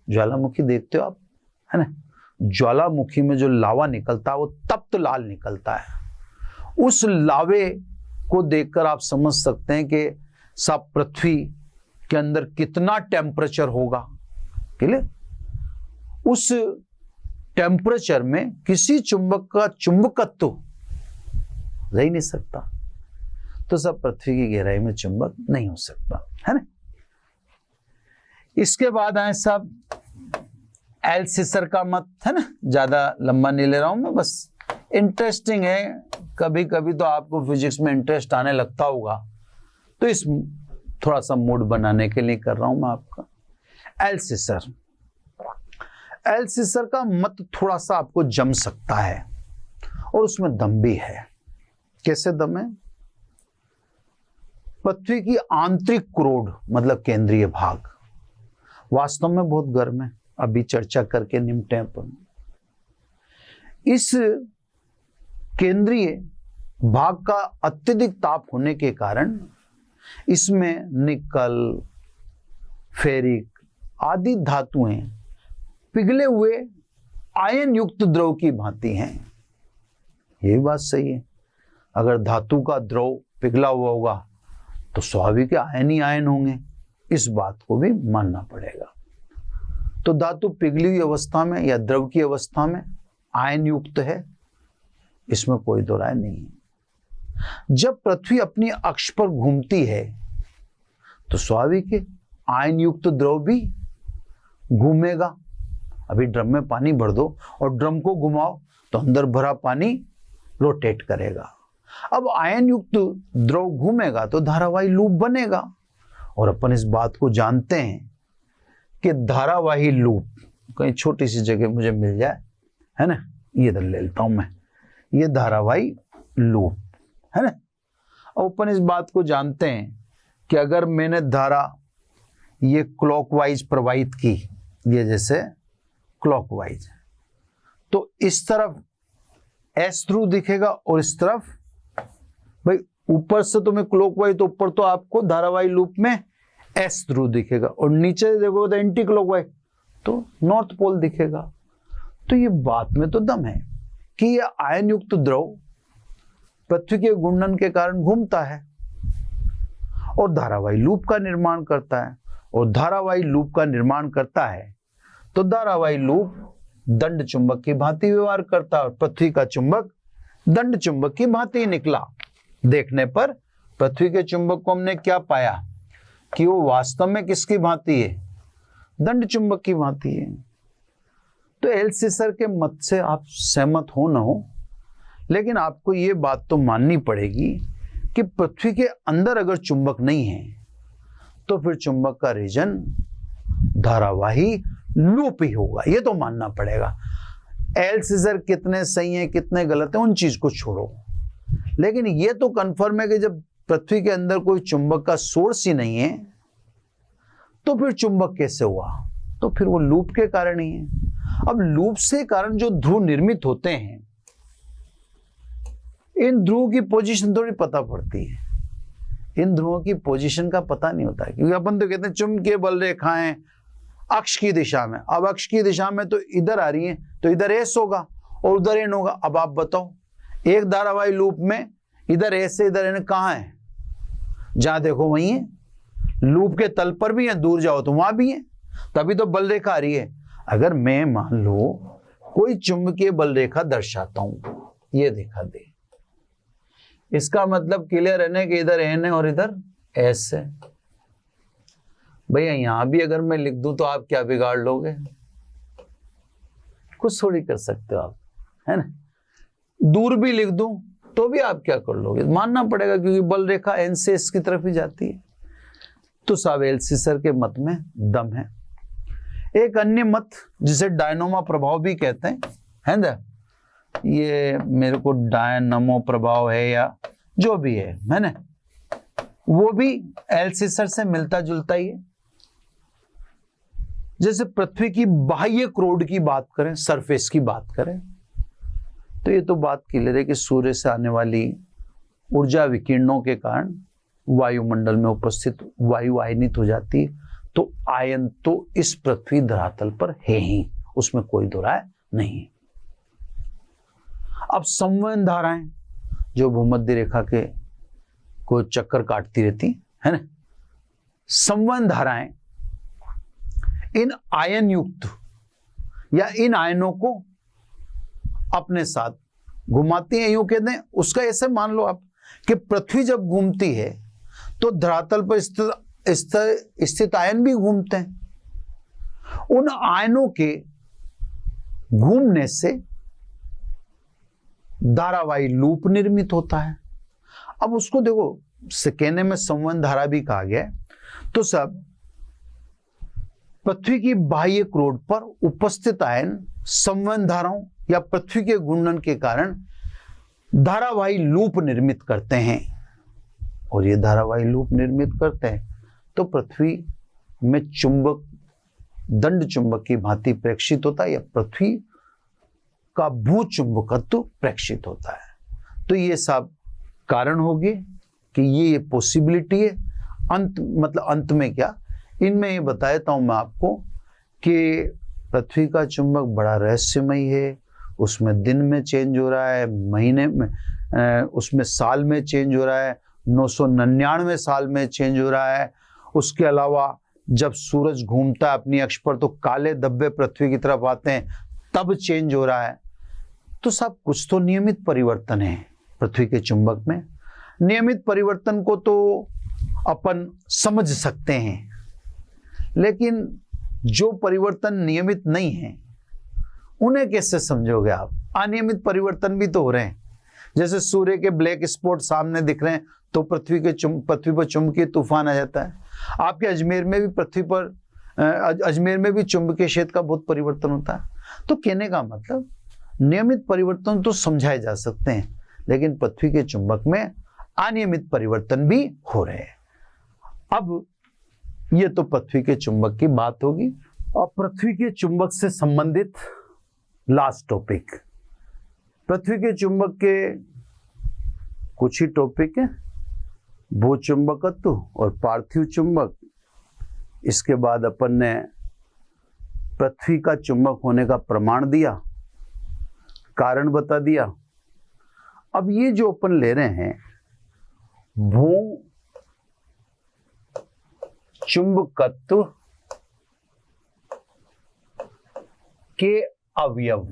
ज्वालामुखी देखते हो आप, है ना। ज्वालामुखी में जो लावा निकलता है वो तप्त लाल निकलता है। उस लावे को देखकर आप समझ सकते हैं कि सब पृथ्वी के अंदर कितना टेम्परेचर होगा। क्लियर? उस टेम्परेचर में किसी चुंबक का चुंबकत्व रह ही नहीं सकता। तो सब पृथ्वी की गहराई में चुंबक नहीं हो सकता, है ना। इसके बाद आए सब एल्सिसर का मत, है ना। ज्यादा लंबा नहीं ले रहा हूं मैं, बस इंटरेस्टिंग है। कभी कभी तो आपको फिजिक्स में इंटरेस्ट आने लगता होगा, तो इस थोड़ा सा मूड बनाने के लिए कर रहा हूं मैं आपका। एल्सिसर का मत थोड़ा सा आपको जम सकता है और उसमें दम भी है। कैसे दम है? पृथ्वी की आंतरिक क्रोड मतलब केंद्रीय भाग वास्तव में बहुत गर्म है। अभी चर्चा करके निपटे अपन। इस केंद्रीय भाग का अत्यधिक ताप होने के कारण इसमें निकल, फेरिक आदि धातुएं पिघले हुए आयन युक्त द्रव की भांति हैं। ये बात सही है। अगर धातु का द्रव पिघला हुआ होगा तो स्वाभाविक आयन ही आयन होंगे, इस बात को भी मानना पड़ेगा। तो धातु पिघली हुई अवस्था में या द्रव की अवस्था में आयन युक्त है, इसमें कोई दो राय नहीं है। जब पृथ्वी अपनी अक्ष पर घूमती है तो स्वाभाविक है आयन युक्त द्रव भी घूमेगा। अभी ड्रम में पानी भर दो और ड्रम को घुमाओ तो अंदर भरा पानी रोटेट करेगा। अब आयन युक्त द्रव घूमेगा तो धारावाही लूप बनेगा। और अपन इस बात को जानते हैं कि धारावाही लूप, कहीं छोटी सी जगह मुझे मिल जाए, है ना, ये इधर ले लेता हूं मैं, ये धारावाही लूप है ना। और अपन इस बात को जानते हैं कि अगर मैंने धारा ये क्लॉकवाइज प्रवाहित की, ये जैसे क्लॉकवाइज, तो इस तरफ एस थ्रू दिखेगा और इस तरफ, भाई ऊपर से तुम्हें क्लॉकवाइज तो ऊपर तो आपको धारावाही लूप में एस थ्रू दिखेगा और नीचे देखो तो एंटी क्लॉकवाइज तो नॉर्थ पोल दिखेगा। तो ये बात में तो दम है कि ये आयन युक्त द्रव पृथ्वी के घूर्णन के कारण घूमता है और धारावाही लूप का निर्माण करता है। और धारावाही लूप का निर्माण करता है तो धारावाही लूप दंड चुंबक की भांति व्यवहार करता है और पृथ्वी का चुंबक दंड चुंबक की भांति निकला। देखने पर पृथ्वी के चुंबक को हमने क्या पाया कि वो वास्तव में किसकी भांति है, दंड चुंबक की भांति है। तो एल्सीसर के मत से आप सहमत हो न हो, लेकिन आपको ये बात तो माननी पड़ेगी कि पृथ्वी के अंदर अगर चुंबक नहीं है तो फिर चुंबक का रीजन धारावाही लूप ही होगा, ये तो मानना पड़ेगा। एल्सीसर कितने सही हैं कितने गलत हैं उन चीज को छोड़ो, लेकिन ये तो कंफर्म है कि जब पृथ्वी के अंदर कोई चुंबक का सोर्स ही नहीं है तो फिर चुंबक कैसे हुआ, तो फिर वो लूप के कारण ही है। अब लूप से कारण जो ध्रुव निर्मित होते हैं, इन ध्रुवों की पोजीशन थोड़ी पता पड़ती है। इन ध्रुवों की पोजीशन का पता नहीं होता है, क्योंकि अपन तो कहते हैं चुंबकीय बल रेखाएं अक्ष की दिशा में। अब अक्ष की दिशा में तो इधर आ रही है तो इधर एस होगा और उधर एन होगा। अब आप बताओ एक धारावाही लूप में इधर एस से इधर एन कहां है, जहां देखो वहीं है। लूप के तल पर भी है, दूर जाओ तो वहां भी है, तभी तो बल रेखा आ रही है। अगर मैं मान लो कोई चुंबकीय बल रेखा दर्शाता हूं, ये दिखा दे, इसका मतलब क्लियर है ना कि इधर एन है और इधर एस है। भैया यहां भी अगर मैं लिख दूं तो आप क्या बिगाड़ लोगे, कुछ थोड़ी कर सकते हो आप, है ना। दूर भी लिख दूं तो भी आप क्या कर लोगे, मानना पड़ेगा, क्योंकि बल रेखा एन से एस की तरफ ही जाती है। तो साहब एल्सीसर के मत में दम है। एक अन्य मत जिसे डायनोमा प्रभाव भी कहते हैं, है ना, ये मेरे को डायनमो प्रभाव है या जो भी है ना, वो भी एल्सीसर से मिलता जुलता ही है। जैसे पृथ्वी की बाह्य क्रोड की बात करें, सरफेस की बात करें, तो ये तो बात क्लियर है कि सूर्य से आने वाली ऊर्जा विकिरणों के कारण वायुमंडल में उपस्थित वायु आयनित हो जाती है। तो आयन तो इस पृथ्वी धरातल पर है ही, उसमें कोई दो राय नहीं। अब संवहन धाराएं जो भूमध्य रेखा के को चक्कर काटती रहती है ना, संवहन धाराएं इन आयन युक्त या इन आयनों को अपने साथ घुमाती हैं। यूं कहते हैं, उसका ऐसे मान लो आप कि पृथ्वी जब घूमती है तो धरातल पर स्थित आयन भी घूमते हैं। उन आयनों के घूमने से धारावाही लूप निर्मित होता है। अब उसको देखो, कहने में संवहन धारा भी कहा गया है। तो सब पृथ्वी की बाह्य क्रोड पर उपस्थित आयन संवहन धाराओं या पृथ्वी के घूर्णन के कारण धारावाही लूप निर्मित करते हैं। और ये धारावाही लूप निर्मित करते हैं तो पृथ्वी में चुंबक दंड चुंबक की भांति प्रेक्षित होता है या पृथ्वी का भू चुंबकत्व प्रेक्षित होता है। तो ये सब कारण होंगे कि ये पॉसिबिलिटी है। अंत में क्या, इनमें ये बताता हूं मैं आपको कि पृथ्वी का चुंबक बड़ा रहस्यमय है। उसमें दिन में चेंज हो रहा है, महीने में, उसमें साल में चेंज हो रहा है, 999 साल में चेंज हो रहा है। उसके अलावा जब सूरज घूमता है अपनी अक्ष पर तो काले धब्बे पृथ्वी की तरफ आते हैं, तब चेंज हो रहा है। तो सब कुछ तो नियमित परिवर्तन है पृथ्वी के चुंबक में। नियमित परिवर्तन को तो अपन समझ सकते हैं, लेकिन जो परिवर्तन नियमित नहीं है उन्हें कैसे समझोगे आप? अनियमित परिवर्तन भी तो हो रहे हैं। जैसे सूर्य के ब्लैक स्पॉट सामने दिख रहे हैं तो पृथ्वी पर चुंबकीय तूफान आ जाता है। आपके अजमेर में भी अजमेर में भी चुंबकीय क्षेत्र का बहुत परिवर्तन होता है। तो कहने का मतलब नियमित परिवर्तन तो समझाए जा सकते हैं, लेकिन पृथ्वी के चुंबक में अनियमित परिवर्तन भी हो रहे हैं। अब ये तो पृथ्वी के चुंबक की बात होगी। और पृथ्वी के चुंबक से संबंधित लास्ट टॉपिक, पृथ्वी के चुंबक के कुछ ही टॉपिक है, भूचुंबकत्व और पार्थिव चुंबक। इसके बाद अपन ने पृथ्वी का चुंबक होने का प्रमाण दिया, कारण बता दिया। अब ये जो अपन ले रहे हैं भू चुंबकत्व के अवयव,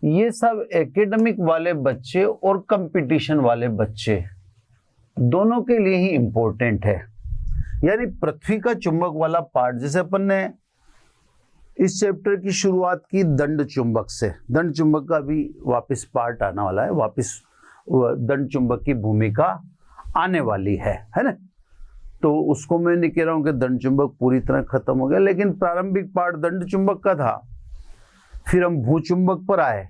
ये सब एकेडमिक वाले बच्चे और कंपटीशन वाले बच्चे दोनों के लिए ही इंपॉर्टेंट है। यानी पृथ्वी का चुंबक वाला पार्ट, जैसे अपन ने इस चैप्टर की शुरुआत की दंड चुंबक से, दंड चुंबक का भी वापस पार्ट आने वाला है, वापस दंड चुंबक की भूमिका आने वाली है ना। तो उसको मैं नहीं कह रहा हूं कि दंड चुंबक पूरी तरह खत्म हो गया, लेकिन प्रारंभिक पार्ट दंड चुंबक का था। फिर हम भूचुंबक पर आए।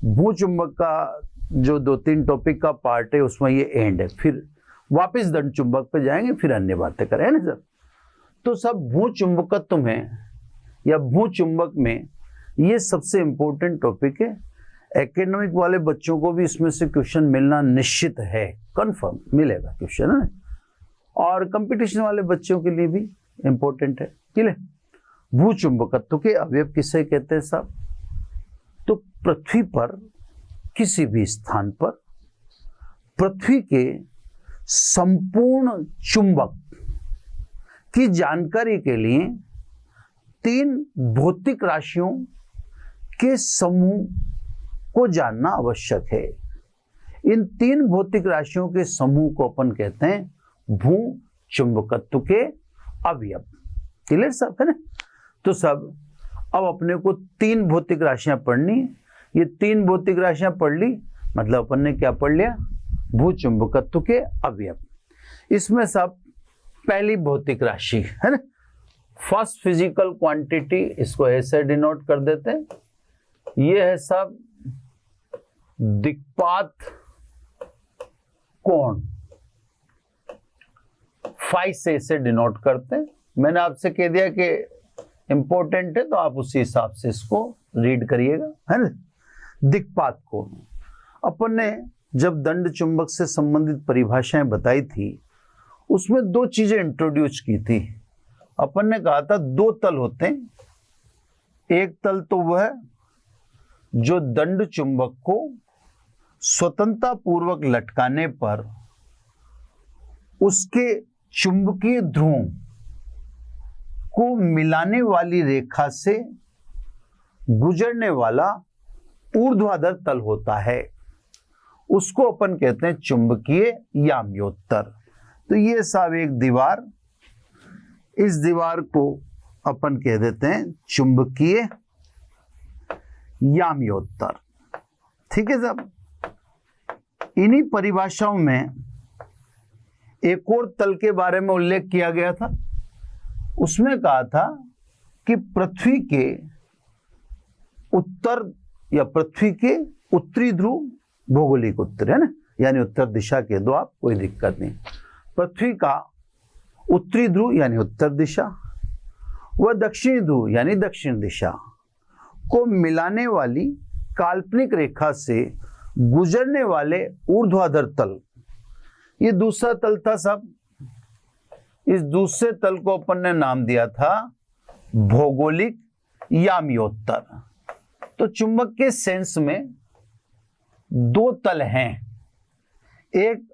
भूचुंबक का जो 2-3 टॉपिक का पार्ट है उसमें ये एंड है। फिर वापस दंड चुंबक पे जाएंगे, फिर अन्य बातें करें ना सर। तो सब भूचुंबकत्व में या भूचुंबक में ये सबसे इंपॉर्टेंट टॉपिक है। एकेडमिक वाले बच्चों को भी इसमें से क्वेश्चन मिलना निश्चित है, कंफर्म मिलेगा क्वेश्चन है, और कंपटीशन वाले बच्चों के लिए भी इंपॉर्टेंट है। क्लियर? भूचुंबकत्व के अवयव किसे कहते हैं साहब? तो पृथ्वी पर किसी भी स्थान पर पृथ्वी के संपूर्ण चुंबक की जानकारी के लिए 3 भौतिक राशियों के समूह को जानना आवश्यक है। इन 3 भौतिक राशियों के समूह को अपन कहते हैं भू चुंबकत्व के अवयव। क्लियर सब है ना? तो सब अब अपने को 3 भौतिक राशियां पढ़नी है। ये 3 भौतिक राशियां पढ़ ली मतलब अपन ने क्या पढ़ लिया? भू चुंबकत्व के अवयव। इसमें सब पहली भौतिक राशि है ना, फर्स्ट फिजिकल क्वांटिटी, इसको ऐसे डिनोट कर देते हैं। ये है सब दिक्पात कोण, फाइ से इसे डिनोट करते हैं। मैंने आपसे कह दिया कि इंपॉर्टेंट है तो आप उसी हिसाब से इसको रीड करिएगा, है ना। दिक्पात कोण, अपन ने जब दंड चुंबक से संबंधित परिभाषाएं बताई थी उसमें 2 चीजें इंट्रोड्यूस की थी। अपन ने कहा था 2 तल होते हैं। एक तल तो वह जो दंड चुंबक को स्वतंत्रता पूर्वक लटकाने पर उसके चुंबकीय ध्रुवों को मिलाने वाली रेखा से गुजरने वाला ऊर्ध्वाधर तल होता है, उसको अपन कहते हैं चुंबकीय याम्योत्तर। तो ये सब एक दीवार, इस दीवार को अपन कह देते हैं चुंबकीय याम्योत्तर। ठीक है साहब। इन्हीं परिभाषाओं में एक और तल के बारे में उल्लेख किया गया था। उसमें कहा था कि पृथ्वी के उत्तर या पृथ्वी के उत्तरी ध्रुव, भौगोलिक उत्तर है ना, यानी उत्तर दिशा के दो आप, कोई दिक्कत नहीं। पृथ्वी का उत्तरी ध्रुव यानी उत्तर दिशा व दक्षिणी ध्रुव यानी दक्षिण दिशा को मिलाने वाली काल्पनिक रेखा से गुजरने वाले ऊर्ध्वाधर तल, ये दूसरा तल था साहब। इस दूसरे तल को अपन ने नाम दिया था भौगोलिक याम्योत्तर। तो चुंबक के सेंस में दो तल हैं, एक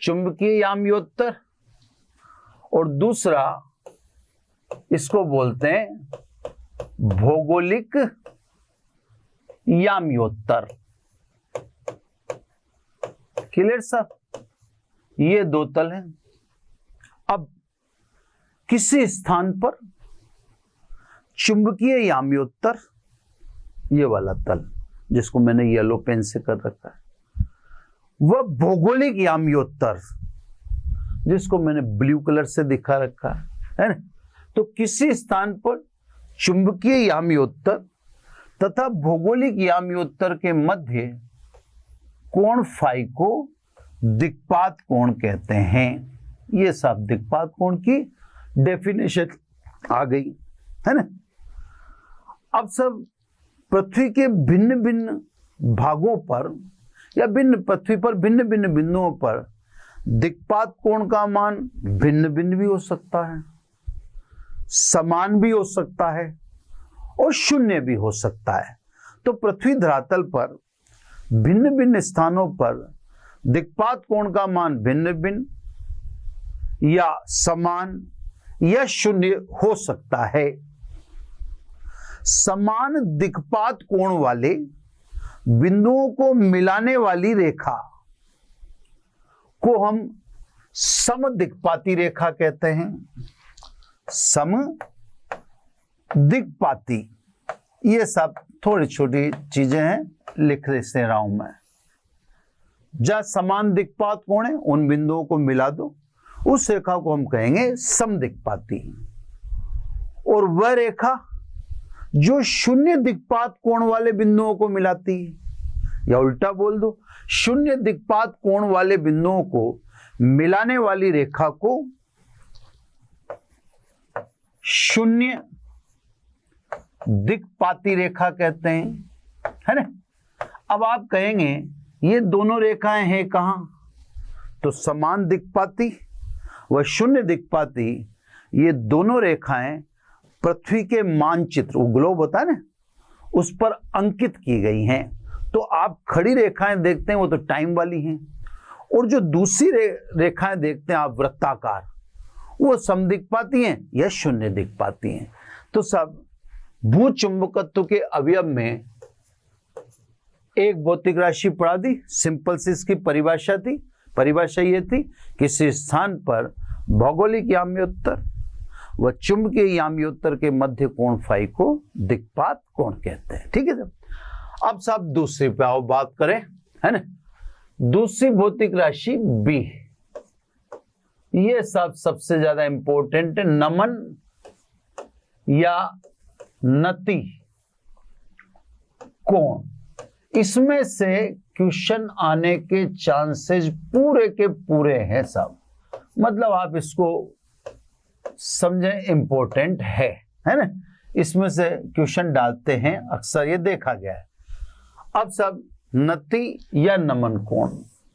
चुंबकीय याम्योत्तर और दूसरा इसको बोलते हैं भौगोलिक याम्योत्तर। क्लियर साहब? ये दो तल हैं। अब किसी स्थान पर चुंबकीय याम्योत्तर, ये वाला तल जिसको मैंने येलो पेन से कर रखा है, वह भौगोलिक याम्योत्तर जिसको मैंने ब्लू कलर से दिखा रखा है ना। तो किसी स्थान पर चुंबकीय याम्योत्तर तथा भौगोलिक याम्योत्तर के मध्य कोण फाई को दिक्पात कोण कहते हैं। ये सब दिक्पात कोण की डेफिनेशन आ गई है ना। अब सब पृथ्वी के भिन्न भिन्न भागों पर या पृथ्वी पर भिन्न भिन्न बिंदुओं पर दिक्पात कोण का मान भिन्न भिन्न भी हो सकता है, समान भी हो सकता है और शून्य भी हो सकता है। तो पृथ्वी धरातल पर भिन्न भिन्न स्थानों पर दिक्पात कोण का मान भिन्न भिन्न या समान या शून्य हो सकता है। समान दिक्पात कोण वाले बिंदुओं को मिलाने वाली रेखा को हम समदिक्पाती रेखा कहते हैं। समदिक्पाती, ये सब थोड़ी छोटी चीजें हैं, लिख से रहा हूं मैं। जहां समान दिक्पात कोण है उन बिंदुओं को मिला दो, उस रेखा को हम कहेंगे समदिक्पाती। और वह रेखा जो शून्य दिक्पात कोण वाले बिंदुओं को मिलाती है, या उल्टा बोल दो, शून्य दिक्पात कोण वाले बिंदुओं को मिलाने वाली रेखा को शून्य दिक्पाती रेखा कहते हैं, है ना। अब आप कहेंगे ये दोनों रेखाएं हैं कहां? तो समान दिक्पाती व शून्य दिक्पाती, ये दोनों रेखाएं पृथ्वी के मानचित्र, वो ग्लोब होता है ना, उस पर अंकित की गई हैं। तो आप खड़ी रेखाएं देखते हैं वो तो टाइम वाली हैं, और जो दूसरी रेखाएं देखते हैं आप वृत्ताकार, वो समदिक्पाती हैं या शून्य दिक्पाती हैं। तो सब भूचुंबकत्व के अवयव में एक भौतिक राशि पढ़ा दी, सिंपल सी इसकी परिभाषा थी। परिभाषा ये थी, किसी स्थान पर भौगोलिक याम्योत्तर व चुंबकीय याम्योत्तर के मध्य कोण फाई को दिक्पात कोण कहते हैं। ठीक है साहब। अब साहब दूसरी पे आओ बात करें, है ना। दूसरी भौतिक राशि बी, ये सब सबसे ज्यादा इंपॉर्टेंट है, नमन या नति कोण। इसमें से क्वेश्चन आने के चांसेस पूरे के पूरे हैं साहब, मतलब आप इसको समझें, इंपॉर्टेंट है ना। इसमें से क्वेश्चन डालते हैं अक्सर, ये देखा गया है। अब सब नति या नमन कोण,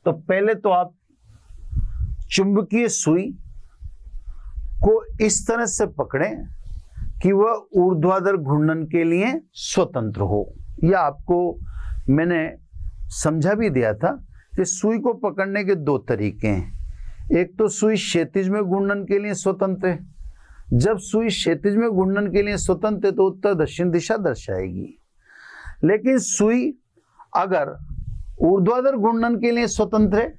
तो पहले तो आप चुंबकीय सुई को इस तरह से पकड़ें कि वह ऊर्ध्वाधर घूर्णन के लिए स्वतंत्र हो। या आपको मैंने समझा भी दिया था कि सुई को पकड़ने के दो तरीके हैं। एक तो सुई क्षैतिज में घूर्णन के लिए स्वतंत्र है। जब सुई क्षैतिज में घूर्णन के लिए स्वतंत्र है तो उत्तर दक्षिण दिशा दर्शाएगी, लेकिन सुई अगर ऊर्ध्वाधर घूर्णन के लिए स्वतंत्र है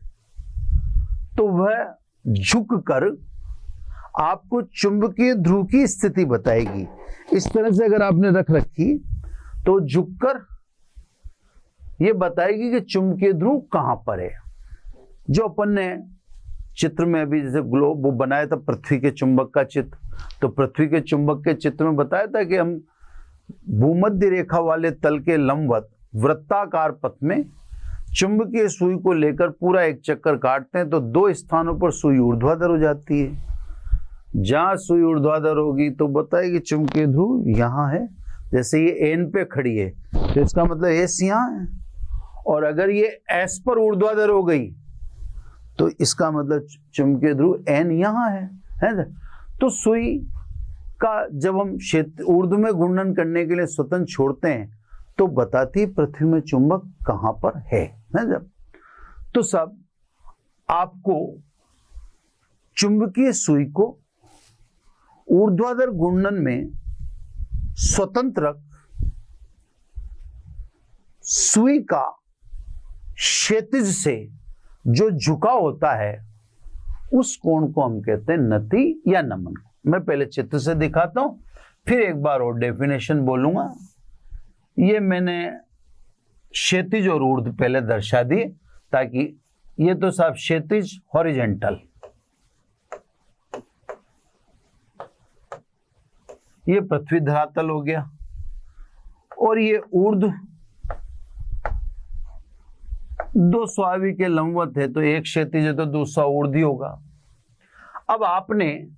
तो वह झुककर आपको चुंबकीय ध्रुव की स्थिति बताएगी। इस तरह से अगर आपने रख रखी तो झुककर ये बताएगी कि चुंबकीय ध्रुव कहां पर है। जो अपन ने चित्र में अभी जैसे ग्लोब वो बनाया था पृथ्वी के चुंबक का चित्र, तो पृथ्वी के चुंबक के चित्र में बताया था कि हम भूमध्य रेखा वाले तल के लंबवत वृत्ताकार पथ में चुंबकीय सुई को लेकर पूरा एक चक्कर काटते हैं तो दो स्थानों पर सुई ऊर्ध्वाधर हो जाती है। जहां सुई ऊर्ध्वाधर होगी तो बताएगी चुंबकीय ध्रुव यहां है। जैसे ये एन पे खड़ी है तो इसका मतलब एस यहाँ है, और अगर ये S पर ऊर्ध्वाधर हो गई तो इसका मतलब चुंबकीय ध्रुव N यहां है ना? तो सुई का जब हम क्षेत्र ऊर्ध्व में घूर्णन करने के लिए स्वतंत्र छोड़ते हैं तो बताती पृथ्वी में चुंबक कहां पर है ना? तो सब आपको चुंबकीय सुई को ऊर्ध्वाधर घूर्णन में स्वतंत्र रख सुई का क्षैतिज से जो झुकाव होता है उस कोण को हम कहते हैं नति या नमन। मैं पहले चित्र से दिखाता हूं, फिर एक बार और डेफिनेशन बोलूंगा। ये मैंने क्षैतिज और ऊर्ध्व पहले दर्शा दिए, ताकि ये तो साहब क्षैतिज हॉरिजेंटल, ये पृथ्वी धरातल हो गया, और ये ऊर्ध्व दो स्वाभाविक के लंबवत है, तो एक क्षैतिज है तो दूसरा ऊर्ध्व होगा। अब आपने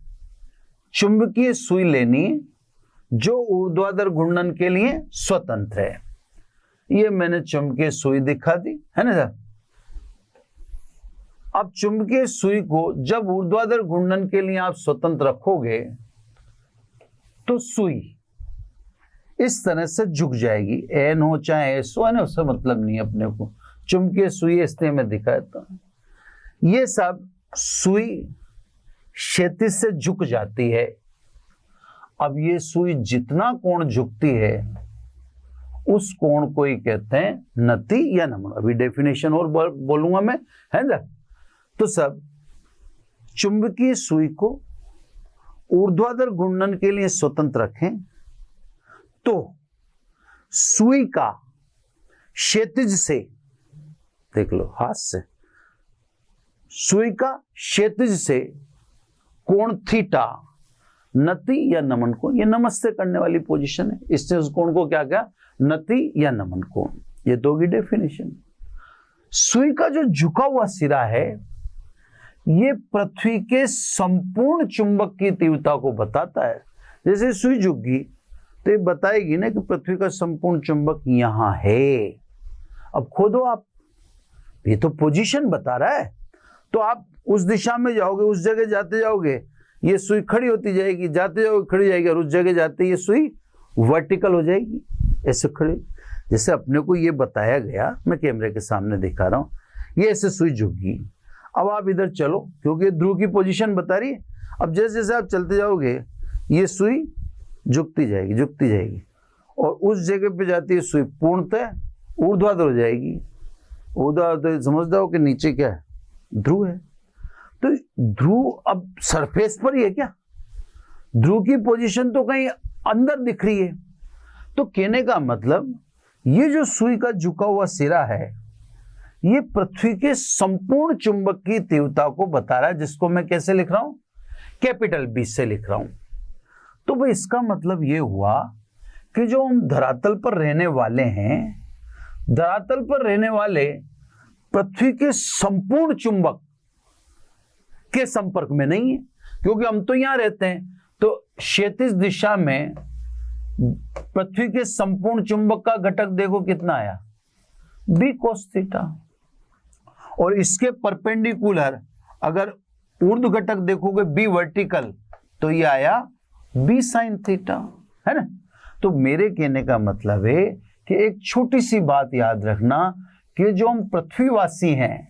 चुंबकीय सुई लेनी जो ऊर्ध्वाधर घूर्णन के लिए स्वतंत्र है। ये मैंने चुंबकीय सुई दिखा दी है ना सर। अब चुंबकीय सुई को जब ऊर्ध्वाधर घूर्णन के लिए आप स्वतंत्र रखोगे तो सुई इस तरह से झुक जाएगी। एन हो चाहे एस हो, ना उससे मतलब नहीं अपने को। चुंबकीय सुई इसलिए मैं दिखाता हूं। ये सब सुई क्षैतिज से झुक जाती है। अब ये सुई जितना कोण झुकती है उस कोण को ही कहते हैं नति या नमन। अभी डेफिनेशन और बोलूंगा मैं, है ना। तो सब चुंबकीय सुई को ऊर्ध्वाधर घूर्णन के लिए स्वतंत्र रखें तो सुई का क्षैतिज से, देख लो हाथ से, सुई का क्षैतिज से कोण थीटा नति या नमन कोण, ये नमस्ते करने वाली पोजीशन है, इसने उस कोण को क्या कहा, नति या नमन कोण। ये दो की डेफिनेशन। सुई का जो झुका हुआ सिरा है ये पृथ्वी के संपूर्ण चुंबक की तीव्रता को बताता है। जैसे सुई झुकगी तो ये बताएगी ना कि पृथ्वी का संपूर्ण चुंबक यहां है। अब खोदो आप, ये तो पोजीशन बता रहा है, तो आप उस दिशा में जाओगे, उस जगह जाते जाओगे, ये सुई खड़ी होती जाएगी, जाते जाओगे खड़ी जाएगी, और उस जगह जाते ये सुई वर्टिकल हो जाएगी, ऐसे खड़ी। जैसे अपने को ये बताया गया, मैं कैमरे के सामने दिखा रहा हूं, ये ऐसे सुई झुकगी। अब आप इधर चलो, क्योंकि ध्रुव की पोजीशन बता रही है। अब जैसे जैसे आप चलते जाओगे ये सुई झुकती जाएगी, झुकती जाएगी, और उस जगह पे जाती है सुई पूर्णतः ऊर्ध्वाधर हो जाएगी। ऊर्ध्वाधर समझ जाओ कि नीचे क्या है, ध्रुव है। तो ध्रुव अब सरफेस पर ही है क्या, ध्रुव की पोजीशन तो कहीं अंदर दिख रही है। तो कहने का मतलब ये जो सुई का झुका हुआ सिरा है ये पृथ्वी के संपूर्ण चुंबक की तीव्रता को बता रहा है, जिसको मैं कैसे लिख रहा हूं, कैपिटल बी से लिख रहा हूं। तो भाई इसका मतलब ये हुआ कि जो हम धरातल पर रहने वाले हैं, धरातल पर रहने वाले पृथ्वी के संपूर्ण चुंबक के संपर्क में नहीं है, क्योंकि हम तो यहां रहते हैं। तो क्षैतिज दिशा में पृथ्वी के संपूर्ण चुंबक का घटक देखो कितना आया, बी कोस थीटा। और इसके परपेंडिकुलर अगर ऊर्ध्व घटक देखोगे बी वर्टिकल, तो ये आया बी साइन थीटा, है ना। तो मेरे कहने का मतलब है कि एक छोटी सी बात याद रखना कि जो हम पृथ्वीवासी हैं,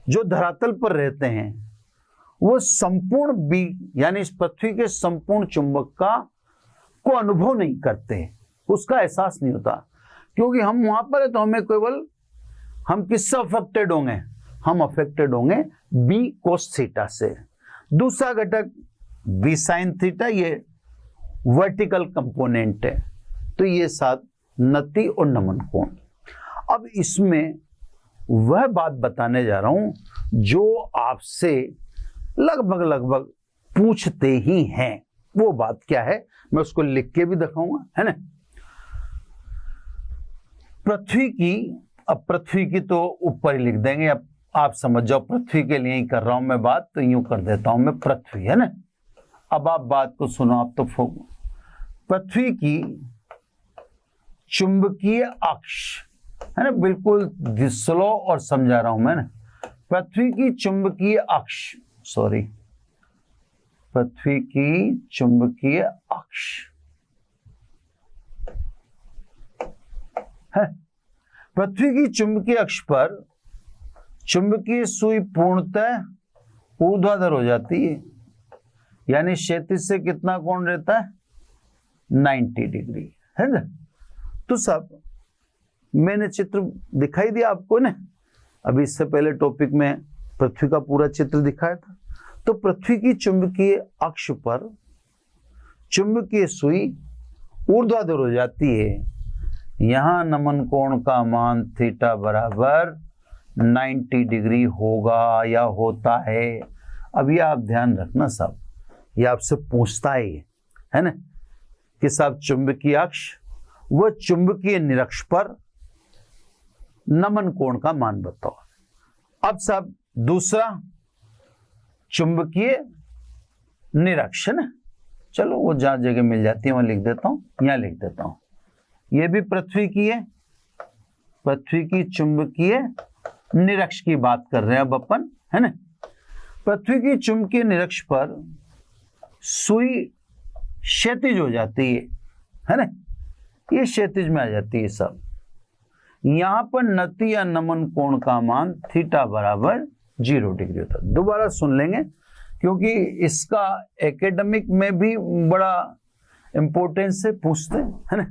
जो धरातल पर रहते हैं, वो संपूर्ण बी यानी इस पृथ्वी के संपूर्ण चुंबक का को अनुभव नहीं करते, उसका एहसास नहीं होता। क्योंकि हम वहां पर है तो हमें केवल, हम किससे अफेक्टेड होंगे, हम अफेक्टेड होंगे बी कोस थीटा से। दूसरा घटक बी साइन थीटा, ये वर्टिकल कंपोनेंट है। तो ये साथ नति और नमन कोण। अब इसमें वह बात बताने जा रहा हूं जो आपसे लगभग लगभग पूछते ही हैं। वो बात क्या है मैं उसको लिख के भी दिखाऊंगा, है ना। पृथ्वी की, अब पृथ्वी की तो ऊपर ही लिख देंगे, अब आप समझ जाओ पृथ्वी के लिए ही कर रहा हूं मैं बात, तो यूं कर देता हूं मैं पृथ्वी, है ना। अब आप बात को सुनो, आप तो पृथ्वी की चुंबकीय अक्ष है ना, बिल्कुल स्लो और समझा रहा हूं मैं ना। पृथ्वी की चुंबकीय अक्ष, सॉरी, पृथ्वी की चुंबकीय अक्ष है। पृथ्वी की चुंबकीय अक्ष पर चुंबकीय सुई पूर्णतः ऊर्ध्वाधर हो जाती है, यानी क्षैतिज से कितना कोण रहता है, 90 डिग्री, है ना। तो सब मैंने चित्र दिखाई दिया आपको ना, अभी इससे पहले टॉपिक में पृथ्वी का पूरा चित्र दिखाया था। तो पृथ्वी की चुंबकीय अक्ष पर चुंबकीय सुई ऊर्ध्वाधर हो जाती है, यहां नमन कोण का मान थीटा बराबर 90 डिग्री होगा या होता है। अब ये आप ध्यान रखना साहब, ये आपसे पूछता है ना कि साहब चुंबकीय अक्ष व चुंबकीय निरक्ष पर नमन कोण का मान बताओ। अब साहब दूसरा चुंबकीय निरक्ष है ना, चलो वो जहां जगह मिल जाती है वहां लिख देता हूं, यहां लिख देता हूं। ये भी पृथ्वी की है, पृथ्वी की चुंबकीय निरक्ष की बात कर रहे हैं अब अपन, है ना। पृथ्वी की चुंबकीय निरक्ष पर सुई क्षैतिज हो जाती है ना, ये क्षैतिज में आ जाती है सब। यहां पर नति या नमन कोण का मान थीटा बराबर 0 डिग्री होता है। दोबारा सुन लेंगे क्योंकि इसका एकेडमिक में भी बड़ा इंपॉर्टेंस से पूछते हैं, है ना।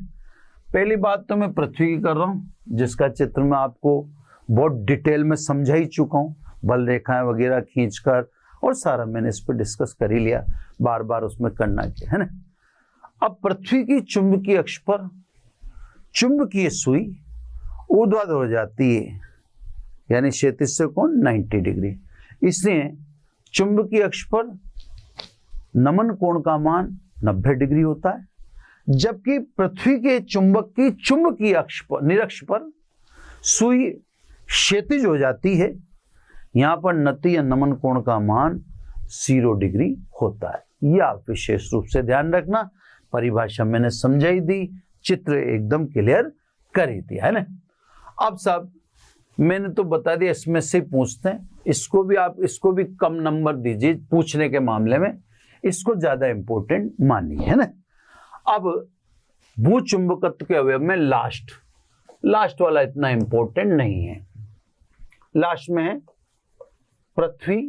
पहली बात तो मैं पृथ्वी की कर रहा हूं, जिसका चित्र मैं आपको बहुत डिटेल में समझा ही चुका हूं, बल रेखाएं वगैरह खींचकर, और सारा मैंने इस पर डिस्कस कर ही लिया, बार बार उसमें करना क्या, है ना। अब पृथ्वी की चुंबकीय अक्ष पर चुंबकीय सुई ऊर्ध्वाधर हो जाती है, यानी क्षैतिज से कोण 90 डिग्री, इसलिए चुंबकीय अक्ष पर नमन कोण का मान 90 डिग्री होता है। जबकि पृथ्वी के चुंबक की चुंबकीय अक्ष पर निरक्ष पर सुई क्षैतिज हो जाती है, यहां पर नति या नमन कोण का मान 0 डिग्री होता है। यह आप विशेष रूप से ध्यान रखना, परिभाषा मैंने समझाई दी, चित्र एकदम क्लियर कर ही दिया, है ना। अब साहब मैंने तो बता दिया, इसमें से पूछते हैं, इसको भी आप, इसको भी कम नंबर दीजिए पूछने के मामले में, इसको ज्यादा इंपॉर्टेंट मानिए, है ना। अब भूचुंबकत्व के अवयव में लास्ट वाला इतना इंपॉर्टेंट नहीं है। लास्ट में है पृथ्वी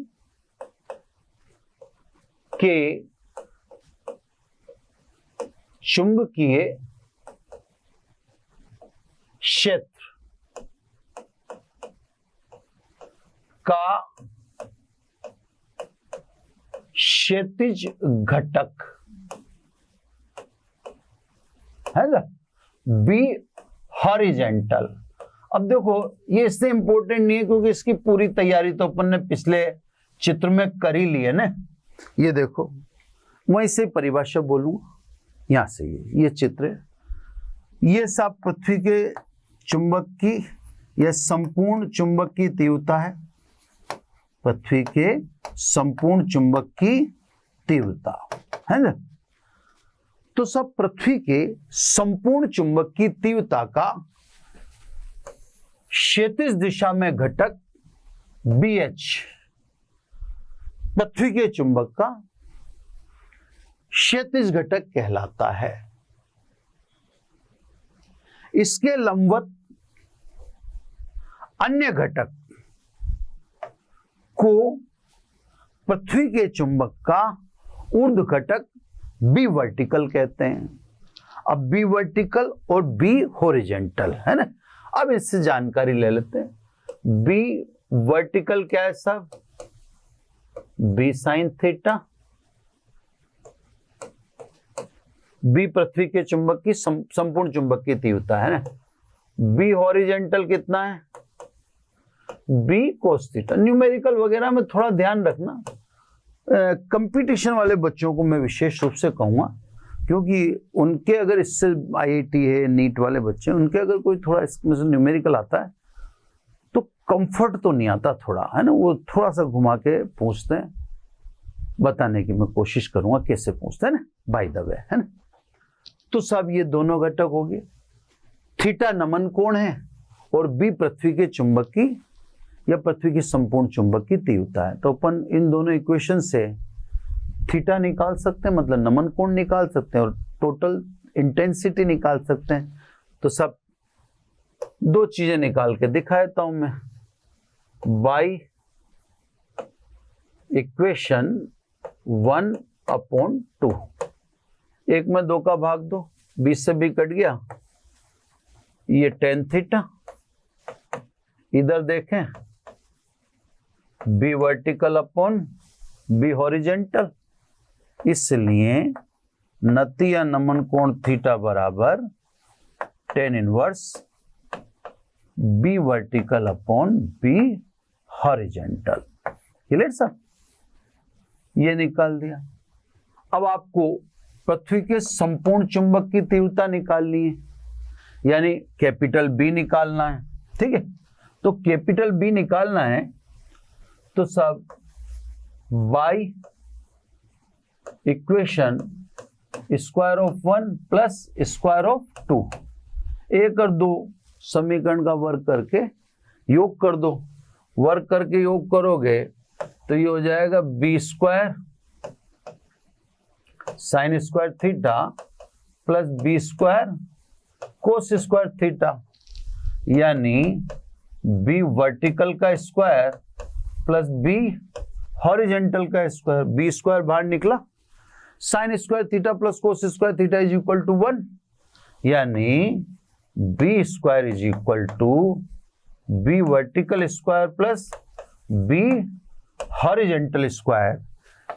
के चुंबकीय क्षेत्र का क्षैतिज घटक है ना, बी हॉरिजेंटल। अब देखो ये इससे इंपॉर्टेंट नहीं है क्योंकि इसकी पूरी तैयारी तो अपन ने पिछले चित्र में कर ही ली है ना। ये देखो मैं इसे परिभाषा बोलूंगा, यहां से ये चित्र है, ये सब पृथ्वी के चुंबक की, यह संपूर्ण चुंबक की तीव्रता है, पृथ्वी के संपूर्ण चुंबक की तीव्रता है ना। तो सब पृथ्वी के संपूर्ण चुंबक की तीव्रता का क्षैतिज दिशा में घटक BH पृथ्वी के चुंबक का क्षैतिज घटक कहलाता है। इसके लंबवत अन्य घटक को पृथ्वी के चुंबक का ऊर्ध्व घटक B वर्टिकल कहते हैं। अब B वर्टिकल और B हॉरिजेंटल है ना। अब इससे जानकारी ले लेते हैं। B वर्टिकल क्या है साहब, B साइन थीटा। B पृथ्वी के चुंबक की संपूर्ण चुंबक की तीव्रता है ना। B हॉरिजेंटल कितना है, B कोस थीटा। न्यूमेरिकल वगैरह में थोड़ा ध्यान रखना, कंपटीशन वाले बच्चों को मैं विशेष रूप से कहूंगा, क्योंकि उनके अगर इससे IIT है, नीट वाले बच्चे, उनके अगर कोई थोड़ा इसमें से न्यूमेरिकल आता है तो कंफर्ट तो नहीं आता थोड़ा, है ना। वो थोड़ा सा घुमा के पूछते हैं, बताने की मैं कोशिश करूंगा कैसे पूछते हैं ना, बाय द वे, है ना। तो सब ये दोनों घटक हो गए। थीटा नमन कोण है और बी पृथ्वी के चुंबक की या पृथ्वी की संपूर्ण चुंबक की तीव्रता है। तो अपन इन दोनों इक्वेशन से थीटा निकाल सकते हैं, मतलब नमन कोण निकाल सकते हैं और टोटल इंटेंसिटी निकाल सकते हैं। तो सब दो चीजें निकाल के दिखा देता हूं मैं। बाई इक्वेशन 1/2, एक में 2 का भाग दो, 20 से भी कट गया, ये tan थीटा। इधर देखें B vertical upon B horizontal, इसलिए नति या नमन कोण थीटा बराबर tan inverse B vertical upon B horizontal. Clear sir? ये निकाल दिया। अब आपको पृथ्वी के संपूर्ण चुंबक की तीव्रता निकालनी है, यानी कैपिटल बी निकालना है। ठीक है, तो कैपिटल बी निकालना है तो सब y equation square of 1 plus square of 2, 1 और 2 समीकरण का वर्ग करके योग कर दो। वर्ग करके योग करोगे तो ये हो जाएगा B square sine square theta plus B square cos square theta, यानी बी वर्टिकल का स्क्वायर प्लस बी हॉरिजेंटल का स्क्वायर। बी स्क्वायर बाहर निकला, sine square theta plus cos square theta is equal to 1, यानी B square is equal to B vertical square plus B horizontal square,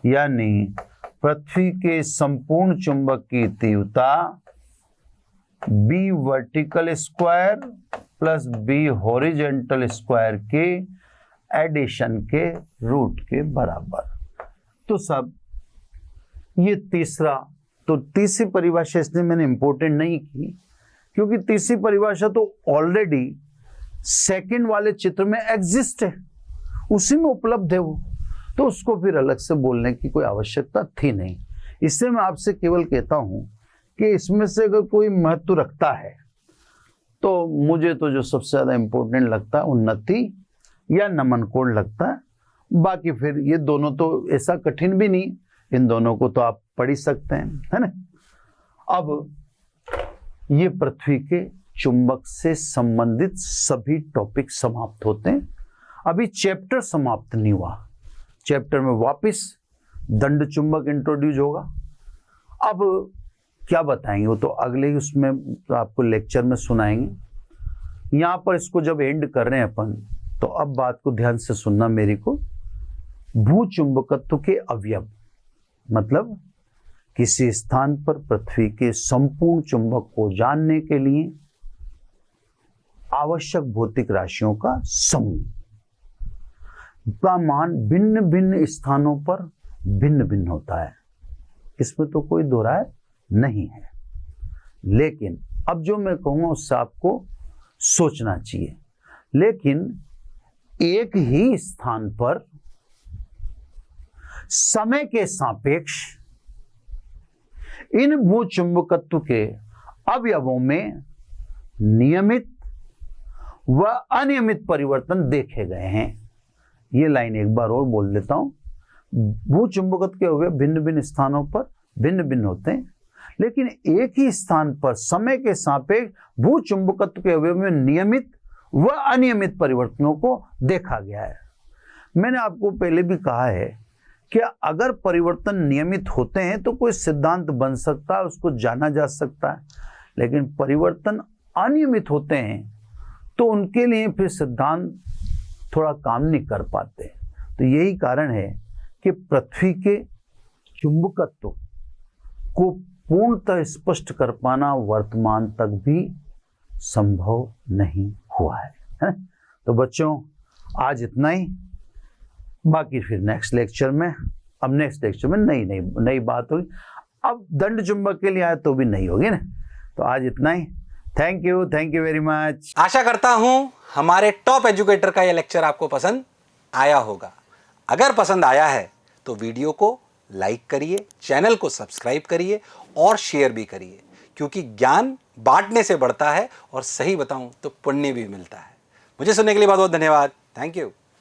यानी पृथ्वी के संपूर्ण चुंबक की तीव्रता B vertical square plus B horizontal square के एडिशन के रूट के बराबर। तो सब ये तीसरा, तो तीसरी परिभाषा इसलिए मैंने इंपोर्टेंट नहीं की क्योंकि तीसरी परिभाषा तो ऑलरेडी सेकंड वाले चित्र में एग्जिस्ट है, उसी में उपलब्ध है वो, तो उसको फिर अलग से बोलने की कोई आवश्यकता थी नहीं। इससे मैं आपसे केवल कहता हूं कि इसमें से अगर कोई महत्व रखता है तो मुझे तो जो सबसे ज्यादा इंपॉर्टेंट लगता है उन्नति या नमन कोण लगता है। बाकी फिर ये दोनों तो ऐसा कठिन भी नहीं, इन दोनों को तो आप पढ़ ही सकते हैं, है ना। अब ये पृथ्वी के चुंबक से संबंधित सभी टॉपिक समाप्त होते हैं। अभी चैप्टर समाप्त नहीं हुआ, चैप्टर में वापस दंड चुंबक इंट्रोड्यूस होगा। अब क्या बताएंगे वो तो अगले ही उसमें आपको लेक्चर में सुनाएंगे। यहां पर इसको जब एंड कर रहे हैं अपन, तो अब बात को ध्यान से सुनना मेरी को। भूचुंबकत्व के अवयव, मतलब किसी स्थान पर पृथ्वी के संपूर्ण चुंबक को जानने के लिए आवश्यक भौतिक राशियों का समूह का मान भिन्न भिन्न स्थानों पर भिन्न भिन्न होता है, इसमें तो कोई दो राय नहीं है। लेकिन अब जो मैं कहूंगा उससे आपको सोचना चाहिए। लेकिन एक ही स्थान पर समय के सापेक्ष इन भूचुंबकत्व के अवयवों में नियमित व अनियमित परिवर्तन देखे गए हैं। ये लाइन एक बार और बोल देता हूं। भूचुंबकत्व के अवयव भिन्न भिन्न स्थानों पर भिन्न भिन्न होते हैं, लेकिन एक ही स्थान पर समय के सापेक्ष भूचुंबकत्व के अवयव में नियमित व अनियमित परिवर्तनों को देखा गया है। मैंने आपको पहले भी कहा है कि अगर परिवर्तन नियमित होते हैं तो कोई सिद्धांत बन सकता है, उसको जाना जा सकता है, लेकिन परिवर्तन अनियमित होते हैं तो उनके लिए फिर सिद्धांत थोड़ा काम नहीं कर पाते। तो यही कारण है कि पृथ्वी के चुंबकत्व को पूर्णतः स्पष्ट कर पाना वर्तमान तक भी संभव नहीं हुआ है। तो बच्चों आज इतना ही, बाकी फिर नेक्स्ट लेक्चर में, अब नेक्स्ट लेक्चर में नई बात होगी। अब दंड चुंबक के लिए आए तो भी नहीं होगी ना। तो आज इतना ही, थैंक यू वेरी मच। आशा करता हूं हमारे टॉप एजुकेटर का यह लेक्चर आपको पसंद आया होगा। अगर पसंद आया है तो वीडियो को लाइक करिए, चैनल को सब्सक्राइब करिए और शेयर भी करिए, क्योंकि ज्ञान बांटने से बढ़ता है और सही बताऊं तो पुण्य भी मिलता है। मुझे सुनने के लिए बहुत बहुत धन्यवाद। Thank you.